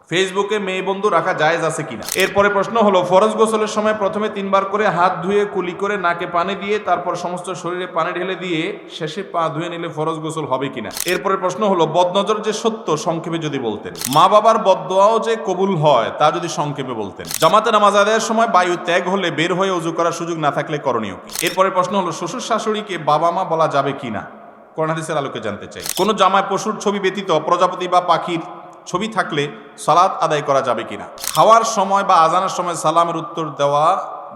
ফেসবুকে মেয়ে বন্ধু রাখা জায়েজ আছে কিনা। এরপরে প্রশ্ন হলো, ফরজ গোসলের সময় প্রথমে 3 বার করে হাত ধুয়ে কুলি করে নাকে পানি দিয়ে তারপর সমস্ত শরীরে পানি ঢেলে দিয়ে শেষে পা ধুয়ে নিলে ফরজ গোসল হবে কিনা। এরপরে প্রশ্ন হলো, বদনজর যে সত্য সংক্ষেপে যদি বলতেন। মা বাবার বদদোয়াও যে কবুল হয় তা যদি সংক্ষেপে বলতেন। জামাতে নামাজ আদায়ের সময় বায়ু ত্যাগ হলে বের হয়ে ওযু করার সুযোগ না থাকলে করণীয় কি। এরপরে প্রশ্ন হলো, শ্বশুর শাশুড়িকে বাবা মা বলা যাবে কিনা, কোরআন হাদিসের আলোকে জানতে চাই। কোন জামায় পশুর ছবি ব্যতীত প্রজাপতি বা পাখির ছবি থাকলে সালাত আদায় করা যাবে কিনা। খাওয়ার সময় বা আজানের সময় সালামের উত্তর দেওয়া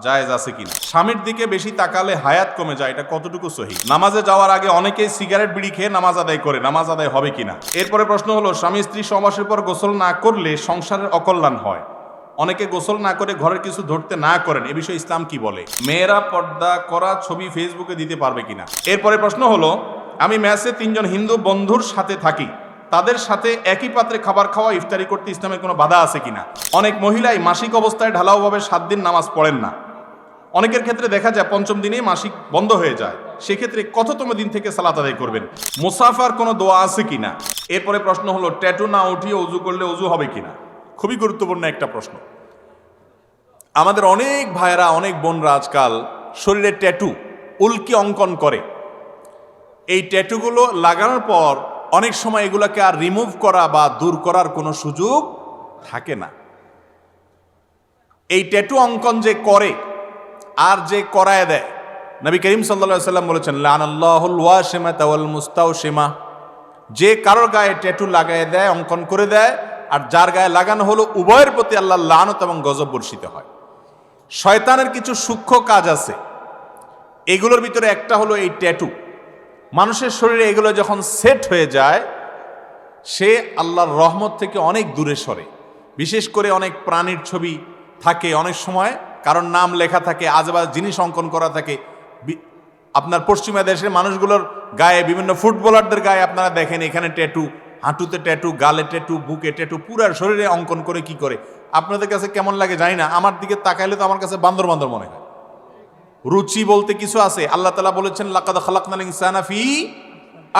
জায়েজ আছে কিনা। স্বামীর দিকে বেশি তাকালে হায়াত কমে যায়, এটা কতটুকু সহিহ। নামাজে যাওয়ার আগে অনেকেই সিগারেট বিড়ি খেয়ে নামাজ আদায় করে, নামাজ আদায় হবে কিনা। এরপরে প্রশ্ন হলো, স্বামী স্ত্রী সহবাসের পর গোসল না করলে সংসারের অকল্যাণ হয়। অনেকে গোসল না করে ঘরের কিছু ধরতে না করেন, এ বিষয়ে ইসলাম কি বলে। মেয়েরা পর্দা করা ছবি ফেসবুকে দিতে পারবে কিনা। এরপরে প্রশ্ন হলো, আমি মেসে 3 জন হিন্দু বন্ধুর সাথে থাকি, তাদের সাথে একই পাত্রে খাবার খাওয়া ইফতারি করতে ইসলামের কোনো বাধা আছে কিনা। অনেক মহিলাই মাসিক অবস্থায় ঢালাওভাবে 7 দিন নামাজ পড়েন না। অনেকের ক্ষেত্রে দেখা যায় 5ম দিনে মাসিক বন্ধ হয়ে যায়, সেক্ষেত্রে কততম দিন থেকে সালাত আদায় করবেন। মুসাফার কোনো দোয়া আছে কিনা। এরপরে প্রশ্ন হলো, ট্যাটু না উঠিয়ে ওযু করলে ওযু হবে কিনা। খুবই গুরুত্বপূর্ণ একটা প্রশ্ন। আমাদের অনেক ভাইয়েরা অনেক বোনরা আজকাল শরীরে ট্যাটু উল্কি অঙ্কন করে। এই ট্যাটুগুলো লাগানোর পর অনেক সময় এগুলোকে আর রিমুভ করা বা দূর করার কোনো সুযোগ থাকে না। এই ট্যাটু অঙ্কন যে করে আর যে করায় দেয়, নবী করিম সাল্লাল্লাহু আলাইহি ওয়াসাল্লাম বলেছেন, লানাল্লাহুল ওয়াশিমাতা ওয়াল মুস্তাওশিমা। যে কারোর গায়ে ট্যাটু লাগায় দেয়, অঙ্কন করে দেয়, আর যার গায়ে লাগানো হলো, উভয়ের প্রতি আল্লাহর লানত এবং গজব বর্ষিত হয়। শয়তানের কিছু সূক্ষ্ম কাজ আছে, এগুলোর ভিতরে একটা হলো এই ট্যাটু। মানুষের শরীরে এগুলো যখন সেট হয়ে যায়, সে আল্লাহর রহমত থেকে অনেক দূরে সরে। বিশেষ করে অনেক প্রাণীর ছবি থাকে, অনেক সময় কারণ নাম লেখা থাকে, আজেবাজে জিনিস অঙ্কন করা থাকে। আপনার পশ্চিমা দেশের মানুষগুলোর গায়ে, বিভিন্ন ফুটবলারদের গায়ে আপনারা দেখেন এখানে ট্যাটু, হাঁটুতে ট্যাটু, গালে ট্যাটু, বুকে ট্যাটু, পুরো শরীরে অঙ্কন করে কি করে। আপনাদের কাছে কেমন লাগে জানি না, আমার দিকে তাকাইলে তো আমার কাছে বান্দর বান্দর মনে হয়। রুচি বলতে কিছু আছে। আল্লাহ তাআলা বলেছেন, লাকাদ খালাকনাল ইনসানা ফি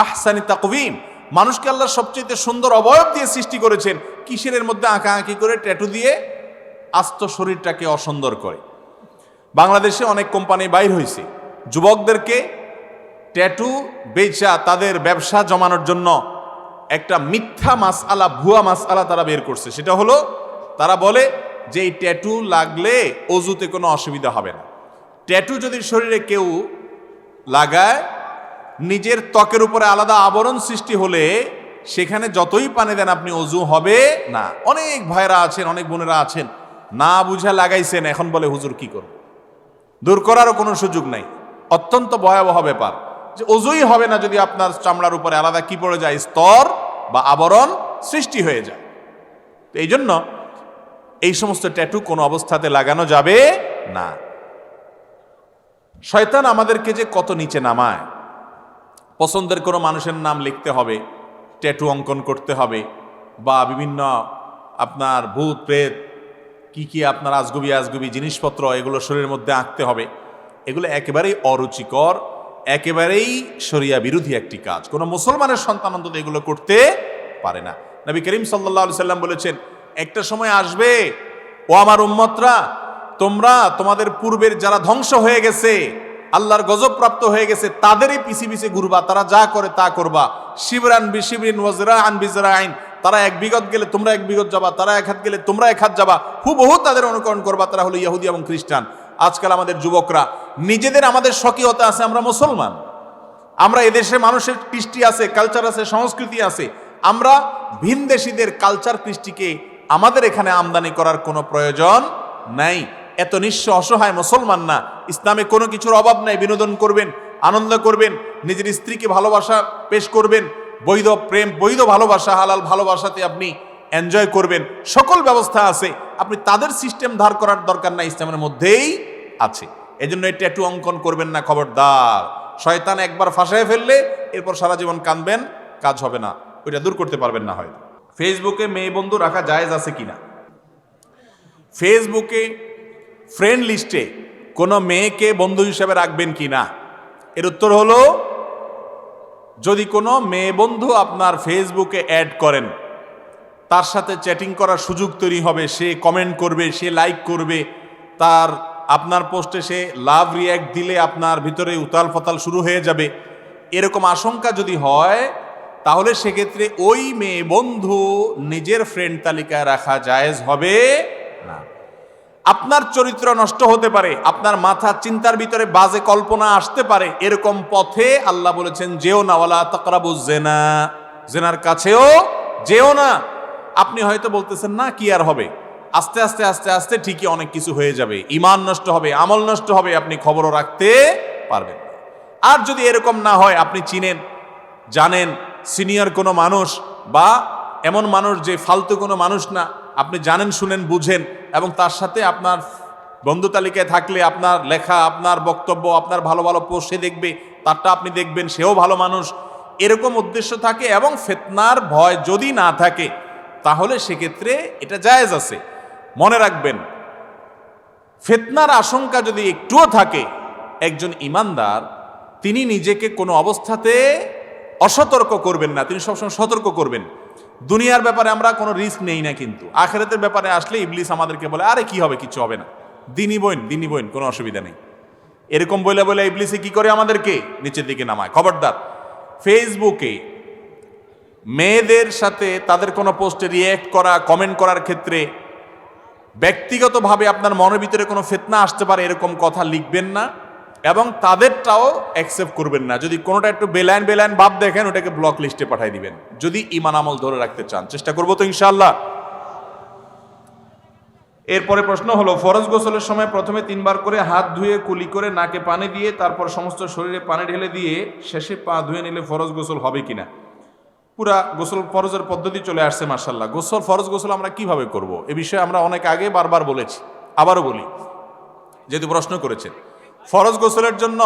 আহসানি তাকওয়িম। মানুষকে আল্লাহ সবচেয়ে সুন্দর অবয়ব দিয়ে সৃষ্টি করেছেন। কিসের এর মধ্যে আঁকাআঁকি করে, ট্যাটু দিয়ে আস্ত শরীরটাকে অসুন্দর করে। বাংলাদেশে অনেক কোম্পানি বাইর হয়েছে, যুবকদেরকে ট্যাটু বেচা তাদের ব্যবসা জমানোর জন্য একটা মিথ্যা মাসআলা, ভুয়া মাসআলা তারা বের করছে। সেটা হলো, তারা বলে যে এই ট্যাটু লাগলে অজুতে কোনো অসুবিধা হবে না। ট্যাটু যদি শরীরে কেউ লাগায়, নিজের ত্বকের উপরে আলাদা আবরণ সৃষ্টি হলে সেখানে যতই পানি দেন আপনি, অজু হবে না। অনেক ভাইরা আছেন, অনেক বোনেরা আছেন, না বুঝা লাগাইছেন, এখন বলে হুজুর কি করব। দূর করারও কোনো সুযোগ নাই। অত্যন্ত ভয়াবহ ব্যাপার যে অজুই হবে না যদি আপনার চামড়ার উপরে আলাদা কি পড়ে যায়, স্তর বা আবরণ সৃষ্টি হয়ে যায়। তো এই জন্য এই সমস্ত ট্যাটু কোনো অবস্থাতে লাগানো যাবে না। শয়তান আমাদেরকে যে কত নিচে নামায়। পছন্দের কোনো মানুষের নাম লিখতে হবে, ট্যাটু অঙ্কন করতে হবে, বা বিভিন্ন আপনার ভূত প্রেত কি আপনার আজগুবি আজগুবি জিনিসপত্র এগুলো শরীরের মধ্যে আঁকতে হবে। এগুলো একেবারেই অরুচিকর, একেবারেই শরিয়া বিরোধী একটি কাজ। কোনো মুসলমানের সন্তান অন্তত এগুলো করতে পারে না। নবী করিম সাল্লাল্লাহু আলাইহি সাল্লাম বলেছেন, একটা সময় আসবে, ও আমার উম্মতরা, তোমরা তোমাদের পূর্বের যারা ধ্বংস হয়ে গেছে, আল্লাহর গজব প্রাপ্ত হয়ে গেছে, তাদেরই পিছে পিছে ঘুরবা, তারা যা করে তা করবা। শিবরান বিশিবরিন ওয়াজরাআন বিজরাইন, তারা 1 বিঘত গেলে তোমরা 1 বিঘত যাবা, তারা 1 হাত গেলে তোমরা 1 হাত যাবা। হুবহু তাদের অনুকরণ করবা। তারা হলো ইহুদি এবং খ্রিস্টান। আজকাল আমাদের যুবকরা নিজেদের, আমাদের স্বকীয়তা আছে, আমরা মুসলমান, আমরা এদেশে মানুষের কৃষ্টি আছে, কালচার আছে, সংস্কৃতি আছে। আমরা ভিনদেশীদের কালচার কৃষ্টিকে আমাদের এখানে আমদানি করার কোনো প্রয়োজন নাই। এত নিঃস্ব অসহায় মুসলমান না। ইসলামে কোনো কিছুর অভাব নাই। বিনোদন করবেন, আনন্দ করবেন, নিজের স্ত্রীকে ভালোবাসা পেশ করবেন, বৈধ প্রেম, বৈধ ভালোবাসা, হালাল ভালোবাসাতে আপনি এনজয় করবেন, সকল ব্যবস্থা আছে। আপনি তাদের সিস্টেম ধার করার দরকার নাই, ইসলামের মধ্যেই আছে। এজন্য এই ট্যাটু অঙ্কন করবেন না, খবরদার। শয়তান একবার ফাঁসায় ফেললে এরপর সারা জীবন কাঁদবেন, কাজ হবে না, ওইটা দূর করতে পারবেন না হয়তো। ফেসবুকে মেয়ে বন্ধু রাখা জায়েজ আছে কিনা। ফেসবুকে ফ্রেন্ড লিস্টে কোনো মেয়েকে বন্ধু হিসেবে রাখবেন কি না, এর উত্তর হলো, যদি কোনো মেয়ে বন্ধু আপনার ফেসবুকে অ্যাড করেন, তার সাথে চ্যাটিং করার সুযোগ তৈরি হবে, সে কমেন্ট করবে, সে লাইক করবে, তার আপনার পোস্টে সে লাভ রিয়্যাক্ট দিলে আপনার ভিতরে উতাল ফতাল শুরু হয়ে যাবে, এরকম আশঙ্কা যদি হয় তাহলে সেক্ষেত্রে ওই মেয়ে বন্ধু নিজের ফ্রেন্ড তালিকায় রাখা জায়েজ হবে না। আপনার চরিত্র নষ্ট হতে পারে, আপনার মাথা চিন্তার ভিতরে বাজে কল্পনা আসতে পারে, এরকম পথে আল্লাহ বলেছেন যেও না, ওয়ালা তাকরাবুজ জিনা, জিনার কাছেও যেও না। আপনি হয়তো বলতেছেন না কি আর হবে, আস্তে আস্তে আস্তে আস্তে ঠিকই অনেক কিছু হয়ে যাবে, ঈমান নষ্ট হবে, আমল নষ্ট হবে, আপনি খবরও রাখতে পারবেন না। আর যদি এরকম না হয়, আপনি চিনেন জানেন সিনিয়র কোনো মানুষ বা এমন মানুষ যে ফালতু কোনো মানুষ না, আপনি জানেন শুনেন বুঝেন, এবং তার সাথে আপনার বন্ধু তালিকায় থাকলে আপনার লেখা, আপনার বক্তব্য, আপনার ভালো ভালো পোস্ট সে দেখবে, তারটা আপনি দেখবেন, সেও ভালো মানুষ, এরকম উদ্দেশ্য থাকে এবং ফিতনার ভয় যদি না থাকে তাহলে সেক্ষেত্রে এটা জায়েজ আছে। মনে রাখবেন, ফিতনার আশঙ্কা যদি একটুও থাকে, একজন ঈমানদার তিনি নিজেকে কোনো অবস্থাতে অসতর্ক করবেন না, তিনি সবসময় সতর্ক করবেন। দুনিয়ার ব্যাপারে আমরা কোনো রিস্ক নেই না, কিন্তু আখিরাতের ব্যাপারে আসলে ইবলিস আমাদেরকে বলে আরে কি হবে, কিছু হবে না, দিনই বইন কোনো অসুবিধা নেই, এরকম বলে বলে ইবলিসে কি করে আমাদেরকে নিচের দিকে নামায়। খবরদার, ফেসবুকে মেয়েদের সাথে তাদের কোনো পোস্টে রিয়্যাক্ট করা, কমেন্ট করার ক্ষেত্রে ব্যক্তিগতভাবে আপনার মনের ভিতরে কোনো ফিতনা আসতে পারে এরকম কথা লিখবেন না, এবং তাদেরটাও অ্যাকসেপ্ট করবেন না। যদি কোনোটা একটু বেলাইন ভাব দেখেন, ওটাকে ব্লক লিস্টে পাঠিয়ে দিবেন, যদি ঈমান আমল ধরে রাখতে চান। চেষ্টা করবো তো ইনশাআল্লাহ। এরপরে প্রশ্ন হলো, ফরজ গোসলের সময় প্রথমে 3 বার করে হাত ধুয়ে কুলি করে নাকে পানি দিয়ে তারপর সমস্ত শরীরে পানি ঢেলে দিয়ে শেষে পা ধুয়ে নিলে ফরজ গোসল হবে কিনা? পুরা গোসল ফরজের পদ্ধতি চলে আসছে মাশাআল্লাহ। ফরজ গোসল আমরা কিভাবে করব, এ বিষয়ে আমরা অনেক আগে বারবার বলেছি, আবারও বলি যেহেতু প্রশ্ন করেছেন। ফরজ গোসলের জন্য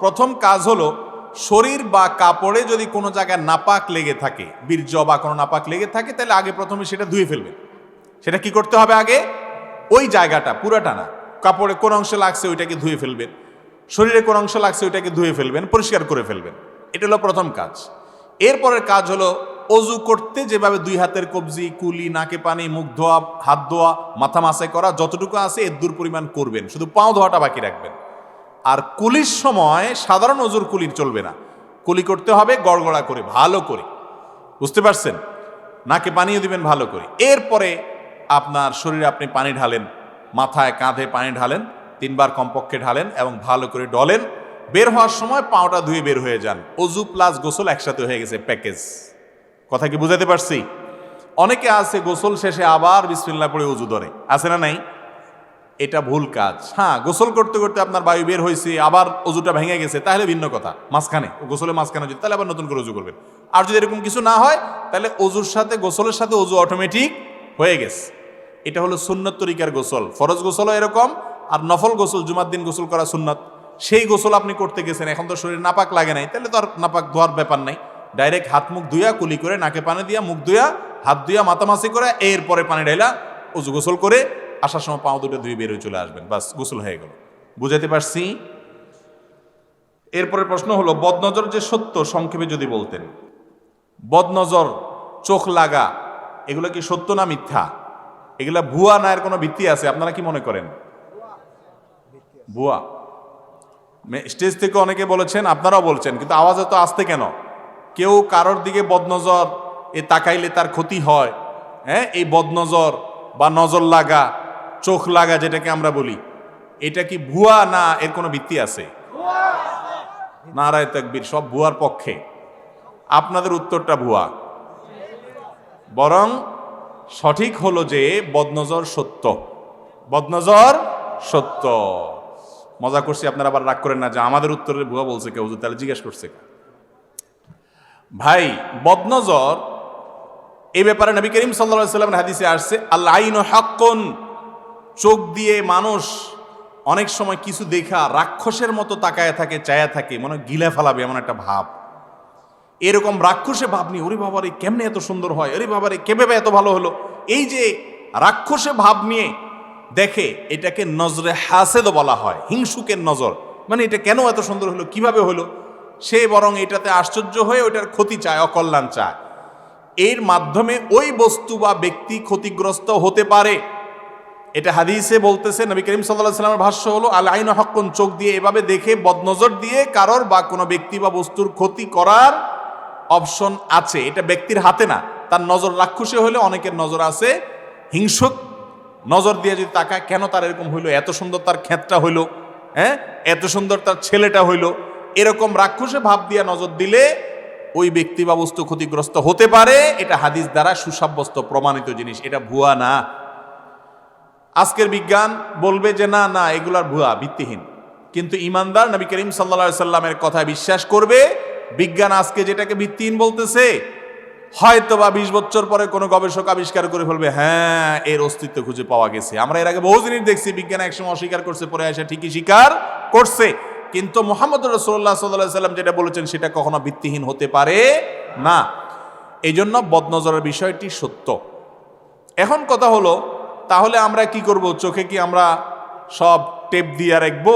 প্রথম কাজ হলো, শরীর বা কাপড়ে যদি কোনো জায়গায় নাপাক লেগে থাকে, বীর্য বা কোনো নাপাক লেগে থাকে, তাহলে আগে প্রথমে সেটা ধুয়ে ফেলবেন। সেটা কি করতে হবে? আগে ওই জায়গাটা পুরাটা না, কাপড়ে কোন অংশে লাগছে ওইটাকে ধুয়ে ফেলবেন, শরীরে কোন অংশ লাগছে ওইটাকে ধুয়ে ফেলবেন, পরিষ্কার করে ফেলবেন। এটা হলো প্রথম কাজ। এরপরের কাজ হলো, অজু করতে যেভাবে 2 হাতের কবজি, কুলি, নাকে পানি, মুখ ধোয়া, হাত ধোয়া, মাথা মাসাই করা যতটুকু আছে এর দূর পরিমাণ করবেন, শুধু পাও ধোয়াটা বাকি রাখবেন। আর কুলির সময় সাধারণ অজুর কুলির চলবে না, কুলি করতে হবে গড়গড়া করে, ভালো করে, বুঝতে পারছেন? নাকে পানিও দিবেন ভালো করে। এরপরে আপনার শরীরে আপনি পানি ঢালেন, মাথায় কাঁধে পানি ঢালেন, 3 বার কমপক্ষে ঢালেন এবং ভালো করে ডলেন। বের হওয়ার সময় পাওটা ধুয়ে বের হয়ে যান। অজু প্লাস গোসল একসাথে হয়ে গেছে, প্যাকেজ। কথা কি বুঝাতে পারছি? অনেকে আছে গোসল শেষে আবার বিসমিল্লাহ পড়ে অজু ধরে, আছে না নাই? এটা ভুল কাজ। হ্যাঁ, গোসল করতে করতে আপনার বায়ু বের হয়েছে, আবার অজুটা ভেঙে গেছে, তাহলে ভিন্ন কথা। মাঝখানে, গোসলের মাঝখানে যদি, তাহলে আবার নতুন করে অজু করবেন। আর যদি এরকম কিছু না হয়, তাহলে অজুর সাথে গোসলের সাথে অজু অটোমেটিক হয়ে গেছে। এটা হলো সুন্নত তরিকার গোসল। ফরজ গোসলও এরকম, আর নফল গোসল, জুমার দিন গোসল করা সুন্নত, সেই গোসল আপনি করতে গেছেন, এখন তো শরীর নাপাক লাগে নাই, তাহলে তো আর নাপাক ধোয়ার ব্যাপার নাই। ডাইরেক্ট হাত মুখ ধুইয়া, কুলি করে, নাকে পানি দিয়া, মুখ ধুইয়া, হাত ধুইয়া, মাতামাসি করে, এরপরে পানি ঢাইলা অজু গোসল করে আসার সময় পাও দুটো ধুয়ে বের হয়ে চলে আসবেন, বাস গোসল হয়ে গেল। বুঝাতে পারছি? এরপরে প্রশ্ন হলো, বদনজর যে সত্য, সংক্ষেপে যদি বলতেন। বদনজর, চোখ লাগা, এগুলো কি সত্য না মিথ্যা? এগুলা ভুয়া না এর কোনো ভিত্তি আছে? আপনারা কি মনে করেন? ভুয়া। স্টেজ থেকে অনেকে বলেছেন, আপনারাও বলছেন, কিন্তু আওয়াজ এত আসতে কেন? কেউ কারোর দিকে বদনজর এ তাকাইলে তার ক্ষতি হয়, হ্যাঁ, এই বদনজর বা নজর লাগা, চোখ লাগা যেটাকে আমরা বলি, এটা কি ভুয়া না এর কোনো ভিত্তি আছে? নারায়ে তাকবীর, সব ভুয়ার পক্ষে। আপনাদের উত্তরটা ভুয়া। বরং সঠিক হলো যে বদনজর সত্য, বদনজর সত্য। মজা করছি, আপনারা আবার রাগ করেন না যে আমাদের উত্তরে ভুয়া বলছে কেউ, তাহলে জিজ্ঞেস করছে ভাই। বদনজর এই ব্যাপারে নবী করিম সাল্লাল্লাহু আলাইহি ওয়াসাল্লামের হাদিসে আসছে, আল আইনু হাক্কুন, চোখ দিয়ে মানুষ অনেক সময় কিছু দেখা রাক্ষসের মতো তাকায় থাকে, চায়া থাকে, মনে গিলে ফেলাবে এমন একটা ভাব। এরকম রাক্ষসে ভাব নিয়ে, ওরে বাবারে কেমনে এত সুন্দর হয়, আরে বাবারে কেভাবে এত ভালো হলো, এই যে রাক্ষসে ভাব নিয়ে দেখে, এটাকে নজরে হাসেদ বলা হয়, হিংসুকের নজর। মানে এটা কেন এত সুন্দর হলো, কিভাবে হলো, সে বরং এটাতে আশ্চর্য হয়ে ওইটার ক্ষতি চায়, অকল্যাণ চায়। এর মাধ্যমে ওই বস্তু বা ব্যক্তি ক্ষতিগ্রস্ত হতে পারে। এটা হাদিসে বলতেছে, নবী করিম সাল্লাল্লাহু আলাইহি ওয়াসাল্লামের ভাষ্য হলো আল আইনু হাক্কুন, চোখ দিয়ে এভাবে দেখে বদনজর দিয়ে কারোর বা কোনো ব্যক্তি বা বস্তুর ক্ষতি করার অপশন আছে। এটা ব্যক্তির হাতে না, তার নজর রাক্ষসে হলে অনেকের নজর আছে হিংসুক নজর দিয়ে যদি তাকায়, কেন তার এরকম হইলো, এত সুন্দর তার ক্ষেতটা হইলো, হ্যাঁ এত সুন্দর তার ছেলেটা হইলো, এরকম রাক্ষসে ভাব দিয়ে নজর দিলে ওই ব্যক্তি বা বস্তু ক্ষতিগ্রস্ত হতে পারে। এটা হাদিস দ্বারা সুসাব্যস্ত প্রমাণিত জিনিস, এটা ভুয়া না। আজকের বিজ্ঞান বলবে যে না না এগুলার ভুয়া, ভিত্তিহীন, কিন্তু ইমানদার নবী করিম সাল্লাল্লাহু আলাইহি সাল্লামের কথা বিশ্বাস করবে। বিজ্ঞান আজকে যেটাকে ভিত্তিহীন বলতেছে, হয়তো বা 20 বছর পরে কোনো গবেষক আবিষ্কার করে ফেলবে হ্যাঁ এর অস্তিত্ব খুঁজে পাওয়া গেছে। আমরা এর আগে বহু জিনিস দেখছি বিজ্ঞান একসময় অস্বীকার করছে, পরে এসে ঠিকই স্বীকার করছে। কিন্তু মুহাম্মদ রাসূলুল্লাহ সাল্লাল্লাহু আলাইহি সাল্লাম যেটা বলেছেন সেটা কখনো ভিত্তিহীন হতে পারে না। এই জন্য বদনজরের বিষয়টি সত্য। এখন কথা হলো, তাহলে আমরা কি করব? চোখে কি আমরা সব টেপ দিয়ে রাখবো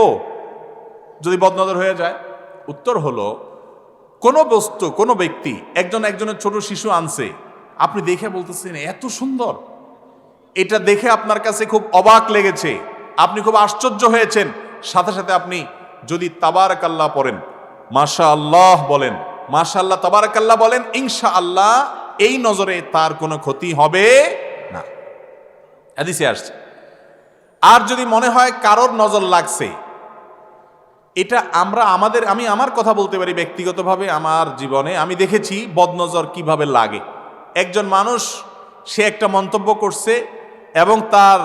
যদি বদনজর হয়ে যায়? উত্তর হলো, কোনো বস্তু, কোনো ব্যক্তি, একজনের ছোট শিশু আনছে, আপনি দেখে বলতেছেন এত সুন্দর, এটা দেখে আপনার কাছে খুব অবাক লেগেছে, আপনি খুব আশ্চর্য হয়েছেন, সাথে সাথে আপনি যদি তাবারাকাল্লাহ পড়েন, মাশাআল্লাহ বলেন, মাশাআল্লাহ তাবারাকাল্লাহ বলেন, ইনশাআল্লাহ এই নজরে তার কোনো ক্ষতি হবে না, হাদিসে আসছে। আর যদি মনে হয় কারোর নজর লাগছে, এটা আমি আমার কথা বলতে পারি ব্যক্তিগতভাবে, আমার জীবনে আমি দেখেছি বদনজর কিভাবে লাগে। একজন মানুষ, সে একটা মন্তব্য করছে এবং তার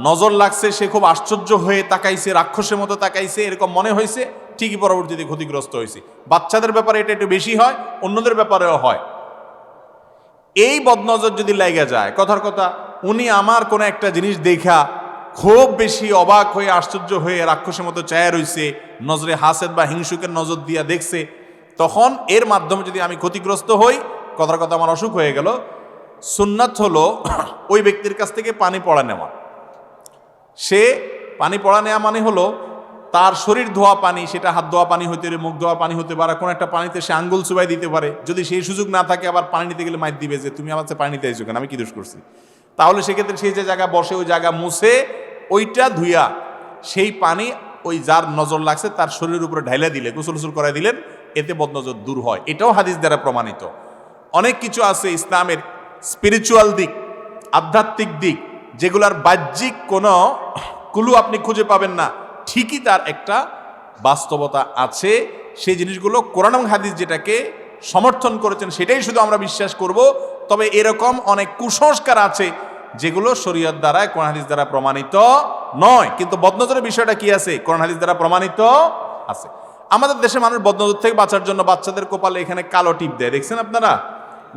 নজর লাগছে, সে খুব আশ্চর্য হয়ে তাকাইছে, রাক্ষসের মতো তাকাইছে, এরকম মনে হয়েছে, ঠিকই পরবর্তীতে ক্ষতিগ্রস্ত হয়েছে। বাচ্চাদের ব্যাপারে এটা একটু বেশি হয়, অন্যদের ব্যাপারেও হয়। এই বদনজর যদি লেগে যায়, কথার কথা উনি আমার কোনো একটা জিনিস দেখা খুব বেশি অবাক হয়ে আশ্চর্য হয়ে রাক্ষসের মতো চায়া রইছে, নজরে হাসেদ বা হিংসুকের নজর দিয়া দেখছে, তখন এর মাধ্যমে যদি আমি ক্ষতিগ্রস্ত হই, কথার কথা আমার অসুখ হয়ে গেল, সুন্নাত হলো ওই ব্যক্তির কাছ থেকে পানি পড়া নেওয়া। সে পানি পড়া নেওয়া মানে হলো তার শরীর ধোয়া পানি, সেটা হাত ধোয়া পানি হতে পারে, মুখ ধোয়া পানি হতে পারে, কোনো একটা পানিতে সে আঙ্গুল চুবাই দিতে পারে। যদি সেই সুযোগ না থাকে, আবার পানি নিতে গেলে মাইর দিবে যে তুমি আমার কাছে পানি নিতে আইছো কেন, আমি কি দোষ করছি? তাহলে সেক্ষেত্রে সেই যে জায়গা বসে ওই জায়গা মুছে ওইটা ধুইয়া সেই পানি ওই যার নজর লাগছে তার শরীরের উপরে ঢাইলা দিলে, গোসল করাই দিলেন, এতে বদনজর দূর হয়। এটাও হাদিস দ্বারা প্রমাণিত। অনেক কিছু আছে ইসলামের স্পিরিচুয়াল দিক, আধ্যাত্মিক দিক, যেগুলার বাহ্যিক কোনো কুলু আপনি খুঁজে পাবেন না, ঠিকই তার একটা বাস্তবতা আছে। সেই জিনিসগুলো কোরআন এবং হাদিস যেটাকে সমর্থন করেছেন সেটাই শুধু আমরা বিশ্বাস করব। তবে এরকম অনেক কুসংস্কার আছে যেগুলো শরীয়ত দ্বারা, কোরআন হাদিস দ্বারা প্রমাণিত নয়। কিন্তু বদনজরের বিষয়টা কি আছে? কোরআন হাদিস দ্বারা প্রমাণিত আছে। আমাদের দেশে মানুষ বদনজর থেকে বাঁচার জন্য বাচ্চাদের কপালে এখানে কালো টিপ দেয়, দেখছেন আপনারা?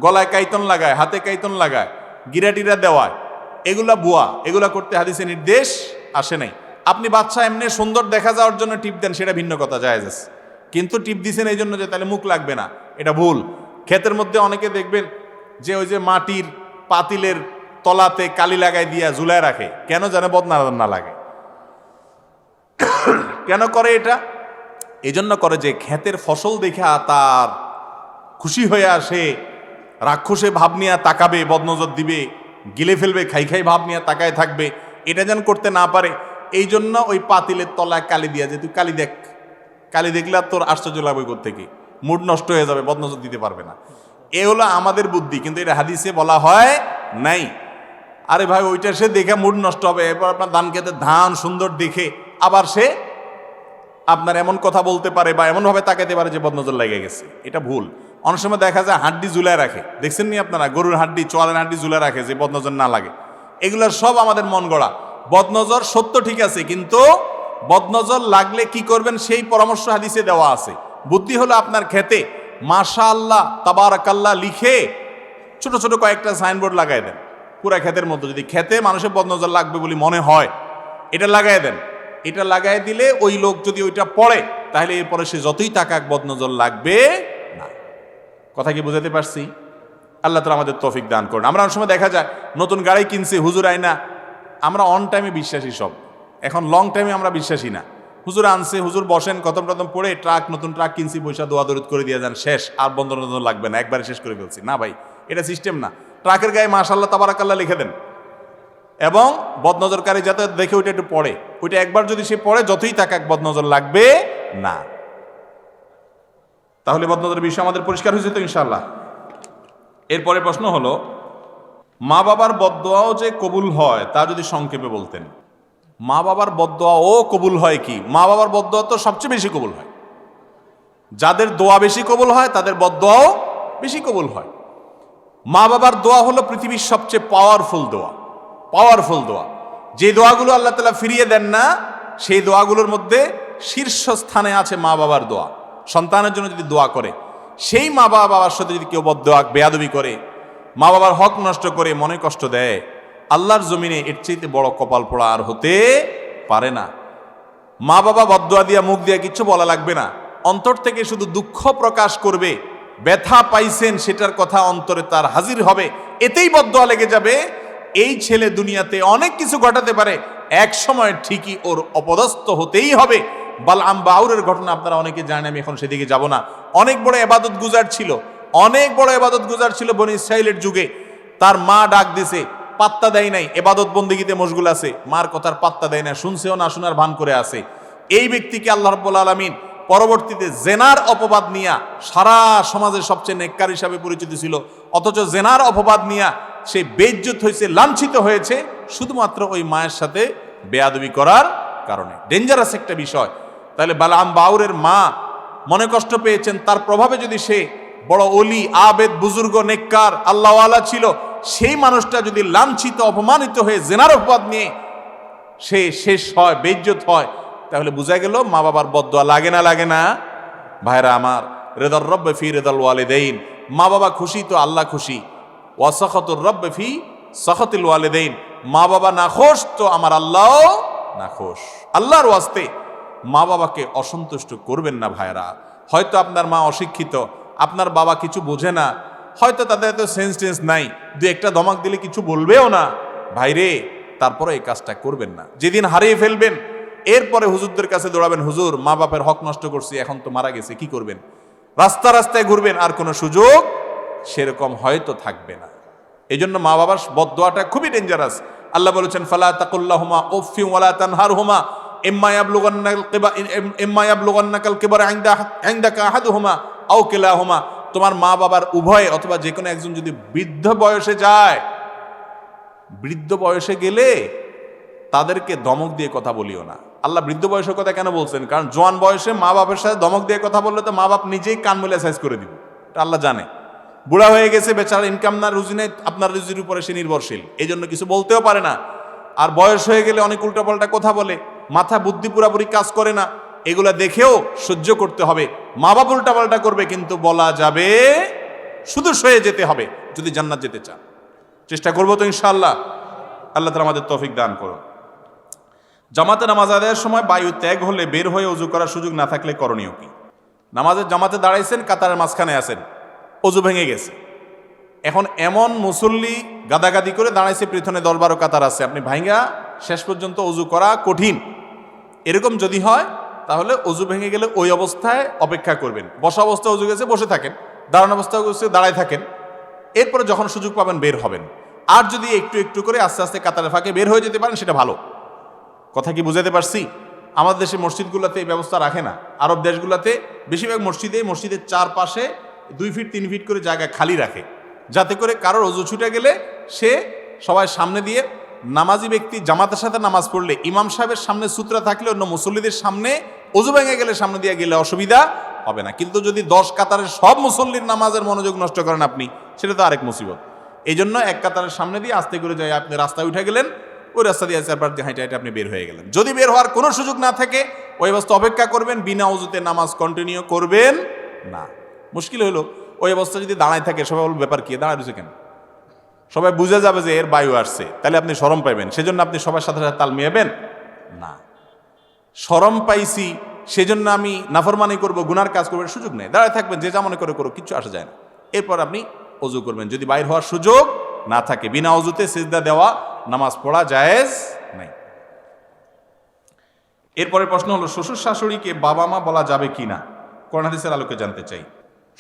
গলায় কাইতন লাগায়, হাতে কাইতন লাগায়, গিরাটিরা দেওয়ায়, এগুলা বুয়া। এগুলা করতে হাদিসে নির্দেশ আসে নাই। আপনি বাচ্চা এমনি সুন্দর দেখা যাওয়ার জন্য টিপ দেন, সেটা ভিন্ন কথা, জায়েজ আছে। কিন্তু টিপ দিছেন এই জন্য যে তাহলে মুখ লাগবে না, এটা ভুল। ক্ষেতের মধ্যে অনেকে দেখবেন যে ওই যে মাটির পাতিলের তলাতে কালি লাগাই দিয়া ঝুলায় রাখে, কেন জানে? বদনা না লাগে। কেন করে এটা? এই জন্য করে যে ক্ষেতের ফসল দেখা তার খুশি হয়ে আসে, রাক্ষসে ভাব নিয়ে তাকাবে, বদনজর দিবে, গিলে ফেলবে, খাই খাই ভাব নিয়ে তাকায় থাকবে, এটা যেন করতে না পারে। এই জন্য ওই পাতিলের তলায় কালি দিয়া, যে তুই কালি দেখ, কালি দেখলে আর তোর আশ্চর্য লাগবে কোত্থেকে, মুড নষ্ট হয়ে যাবে, বদনজর দিতে পারবে না। এ হলো আমাদের বুদ্ধি, কিন্তু এটা হাদিসে বলা হয় নাই। আরে ভাই, ওইটা সে দেখে মুড নষ্ট হবে, এরপর আপনার ধান খেতে ধান সুন্দর দেখে আবার সে আপনার এমন কথা বলতে পারে বা এমনভাবে তাকাইতে পারে যে বদনজর লেগে গেছে। এটা ভুল। অনেক সময় দেখা যায় হাড্ডি ঝুলায় রাখে, দেখছেন নি আপনারা? গরুর হাড্ডি, চোয়ালের হাড্ডি ঝুলায় রাখে যে বদনজর না লাগে। এগুলোর সব আমাদের মন গড়া। বদনজর সত্য ঠিক আছে, কিন্তু বদনজর লাগলে কি করবেন সেই পরামর্শ হাদিসে দেওয়া আছে। বুদ্ধি হলো আপনার খেতে মাশাআল্লাহ তাবারাকাল্লাহ লিখে ছোট ছোট কয়েকটা সাইনবোর্ড লাগাই দেন পুরা ক্ষেতের মধ্যে। যদি খেতে মানুষের বদনজর লাগবে বলে মনে হয়, এটা লাগাই দেন। এটা লাগাই দিলে ওই লোক যদি ওইটা পড়ে, তাহলে এরপরে সে যতই তাকাক বদনজর লাগবে না। কথা কি বুঝাতে পারছি? আল্লাহ তাআলা আমাদের তৌফিক দান করুন। আমরা অনেক সময় দেখা যায় নতুন গাড়ি কিনছি, হুজুর আইনা, আমরা অন টাইমে বিশ্বাসী সব, এখন লং টাইমে আমরা বিশ্বাসী না। হুজুর আনছে, হুজুর বসেন, খতম টতম পড়ে নতুন ট্রাক কিনছি, পয়সা দোয়া দরুদ করে দিয়ে যান, শেষ, আর বন্ধন লাগবে না, একবারে শেষ করে ফেলছি। না ভাই, এটা সিস্টেম না। ট্রাকের গায়ে মাশাআল্লাহ তাবারাকাল্লাহ লিখে দেন, এবং বদনজরকারী যাতে দেখে ওইটা একটু পড়ে, ওইটা একবার যদি সে পড়ে যতই তাকাক বদনজর লাগবে না। তাহলে বদনজরের বিষয় আমাদের পরিষ্কার হয়েছে তো ইনশাআল্লাহ। এরপরে প্রশ্ন হলো, মা বাবার বদদোয়াও যে কবুল হয় তা যদি সংক্ষেপে বলতেন। মা বাবার বদদোয়াও কবুল হয় কি? মা বাবার বদদোয়া তো সবচেয়ে বেশি কবুল হয়। যাদের দোয়া বেশি কবুল হয় তাদের বদদোয়াও বেশি কবুল হয়। মা বাবার দোয়া হলো পৃথিবীর সবচেয়ে পাওয়ারফুল দোয়া। পাওয়ারফুল দোয়া, যে দোয়াগুলো আল্লাহ তাআলা ফিরিয়ে দেন না, সেই দোয়াগুলোর মধ্যে শীর্ষস্থানে আছে মা বাবার দোয়া। সন্তানের জন্য যদি দোয়া করে, সেই মা বাবার সাথে যদি কেউ বদদোয়া বেয়াদবি করে, মা বাবার হক নষ্ট করে, মনে কষ্ট দেয়, আল্লাহর জমিনে এর চাইতে বড় কপাল পোড়া আর হতে পারে না। মা বাবা বদদোয়া দিয়া মুখ দিয়া কিচ্ছু বলা লাগবে না, অন্তর থেকে শুধু দুঃখ প্রকাশ করবে, ব্যথা পাইছেন সেটার কথা অন্তরে তার হাজির হবে, এতেই বদদোয়া লেগে যাবে। এই ছেলে দুনিয়াতে অনেক কিছু ঘটাতে পারে, এক সময় ঠিকই ওর অপদস্থ হতেই হবে। বালআম বাউরের ঘটনা আপনারা অনেকে জানেন, আমি এখন সেদিকে যাব না। অনেক বড় ইবাদত গুজার ছিল, অনেক বড় ইবাদত গুজার ছিল বনি ইসরাইলের যুগে। তার মা ডাক দিছে, পাত্তা দেয় নাই, ইবাদত বন্দেগীতে মশগুল আছে, মার কথার পাত্তা দেয় না, শুনছেও না শোনার ভান করে আছে। এই ব্যক্তিকে আল্লাহ রাব্বুল আলামিন পরবর্তীতে জেনার অপবাদ নিয়া, সারা সমাজের সবচেয়ে নেককার হিসাবে পরিচিত ছিল, অথচ জেনার অপবাদ নিয়া সে বেইজ্জত হয়েছে, লাঞ্ছিত হয়েছে, শুধুমাত্র ওই মায়ের সাথে বেয়াদবি করার কারণে। ডেঞ্জারাস একটা বিষয়। তাহলে বালআম বাউরের মা মনে কষ্ট পেয়েছেন, তার প্রভাবে যদি সে বড় ওলি, আবেদ, বুজুর্গ, নেককার, আল্লাহওয়ালা ছিল, সেই মানুষটা যদি লাঞ্ছিত, অপমানিত হয়ে জেনার অপবাদ নিয়ে সে শেষ হয়, বেইজ্জত হয়, তাহলে বোঝা গেল মা বাবার বদদোয়া লাগে না, লাগে না? ভাইরা আমার, রেদার রব্বে ফি রেদাল ওয়ালিদাইন, মা বাবা খুশি তো আল্লাহ খুশি। ওয়া সাখাতুর রব্বে ফি সাখাতিল ওয়ালিদাইন, মা বাবা নাখোশ তো আমার আল্লাহ নাখোশ। আল্লাহর ওয়াস্তে মা বাবাকে অসন্তুষ্ট করবেন না ভাইরা। হয়তো আপনার মা অশিক্ষিত, আপনার বাবা কিছু বোঝে না, হয়তো তাদের এত সেন্স টেন্স নাই, দু একটা ধমক দিলে কিছু বলবেও না, ভাইরে তারপরে এই কাজটা করবেন না। যেদিন হারিয়ে ফেলবেন, এরপরে হুজুরদের কাছে দৌড়াবেন, হুজুর মা বাপের হক নষ্ট করছি, এখন তো মারা গেছে, কি করবেন? রাস্তা রাস্তায় ঘুরবেন, আর কোনো সুযোগ সেরকম হয়তো থাকবে না। এই জন্য মা বাবার বদদোয়াটা খুবই ডেঞ্জারাস। আল্লাহ বলেছেন, ফালা তাকুল্লাহুমা উফফি ওয়ালা তানহারহুমা ইম্মা ইয়াবলুগান্নাকাল কিবারা ইনদাকা আহাদুহুমা আও কিলাহুমা। তোমার মা বাবার উভয় অথবা যে কোনো একজন যদি বৃদ্ধ বয়সে যায়, বৃদ্ধ বয়সে গেলে তাদেরকে ধমক দিয়ে কথা বলিও না। আল্লাহ বৃদ্ধ বয়সের কথা কেন বলছেন? কারণ জোয়ান বয়সে মা বাপের সাথে ধমক দিয়ে কথা বললে তো মা বাপ নিজেই কান মেলে সাইজ করে দিব, এটা আল্লাহ জানে। বুড়া হয়ে গেছে, বেচারা ইনকাম না, রুজি নেই, আপনার রুজির উপরে সে নির্ভরশীল, এই জন্য কিছু বলতেও পারে না। আর বয়স হয়ে গেলে অনেক উল্টাপাল্টা কথা বলে, মাথা বুদ্ধি পুরাপুরি কাজ করে না, এগুলা দেখেও সহ্য করতে হবে। মা বাপ উল্টাপাল্টা করবে, কিন্তু বলা যাবে, শুধু সয়ে যেতে হবে যদি জান্নাত যেতে চান। চেষ্টা করবো তো ইনশাআল্লাহ। আল্লাহ তাআলা আমাদের তৌফিক দান করুন। জামাতে নামাজ আদায়ের সময় বায়ু ত্যাগ হলে বের হয়ে ওযু করার সুযোগ না থাকলে করণীয় কি? নামাজের জামাতে দাঁড়াইছেন, কাতারের মাঝখানে আছেন, ওযু ভেঙে গেছে, এখন এমন মুসল্লি গাদাগাদি করে দাঁড়াইছে, পিছনে 10-12 কাতার আছে, আপনি ভাঙ্গা শেষ পর্যন্ত ওযু করা কঠিন। এরকম যদি হয় তাহলে ওযু ভেঙে গেলে ওই অবস্থায় অপেক্ষা করবেন। বসা অবস্থায় ওযু গেছে, বসে থাকেন, দাঁড়ানো অবস্থায় গেছে, দাঁড়ায় থাকেন, এরপরে যখন সুযোগ পাবেন বের হবেন। আর যদি একটু একটু করে আস্তে আস্তে কাতারের ফাঁকে বের হয়ে যেতে পারেন, সেটা ভালো। কথা কি বুঝাতে পারছি? আমাদের দেশে মসজিদগুলোতে এই ব্যবস্থা রাখে না। আরব দেশগুলোতে বেশিরভাগ মসজিদের চারপাশে 2 ফিট 3 ফিট করে জায়গা খালি রাখে, যাতে করে কারোর ওযু ছুটে গেলে সে সবাই সামনে দিয়ে, নামাজি ব্যক্তি জামাতের সাথে নামাজ পড়লে ইমাম সাহেবের সামনে সূত্রা থাকলে অন্য মুসল্লিদের সামনে ওযু ভেঙে গেলে সামনে দিয়ে গেলে অসুবিধা হবে না। কিন্তু যদি 10 কাতারের সব মুসল্লির নামাজের মনোযোগ নষ্ট করেন আপনি, সেটা তো আরেক মুসিবত। এই জন্য এক কাতারের সামনে দিয়ে আস্তে করে যাই, আপনি রাস্তায় উঠে গেলেন, ওই রাস্তা দিয়ে চারবার দিয়ে হাঁটে হাঁটে আপনি বের হয়ে গেলেন। যদি বের হওয়ার কোনো সুযোগ না থাকে, ওই অবস্থা অপেক্ষা করবেন, বিনা ওযুতে নামাজ কন্টিনিউ করবেন না। মুশকিল হলো ওই অবস্থা যদি দাঁড়ায় থাকে, সবাই বলবে ব্যাপার কি, দাঁড়ায় রয়েছে কেন? সবাই বুঝে যাবে যে এর বায়ু আসছে, তাহলে আপনি শরম পাইবেন। সেজন্য আপনি সবার সাথে সাথে তাল মিলাবেন না। শরম পাইছি সেজন্য আমি নাফরমানি করবো, গুনার কাজ করবেন, সুযোগ নেই। দাঁড়ায় থাকবেন, যে যা মনে করে করো, কিচ্ছু আসা যায় না। এরপর আপনি ওযু করবেন। যদি বাইর হওয়ার সুযোগ না থাকে, বিনা ওযুতে সিজদা দেওয়া নামাজ পড়া জায়েজ নাই। এরপরে প্রশ্ন হলো, শ্বশুর শাশুড়িকে বাবা মা বলা যাবে কিনা, কোরআন হাদিসের আলোকে জানতে চাই।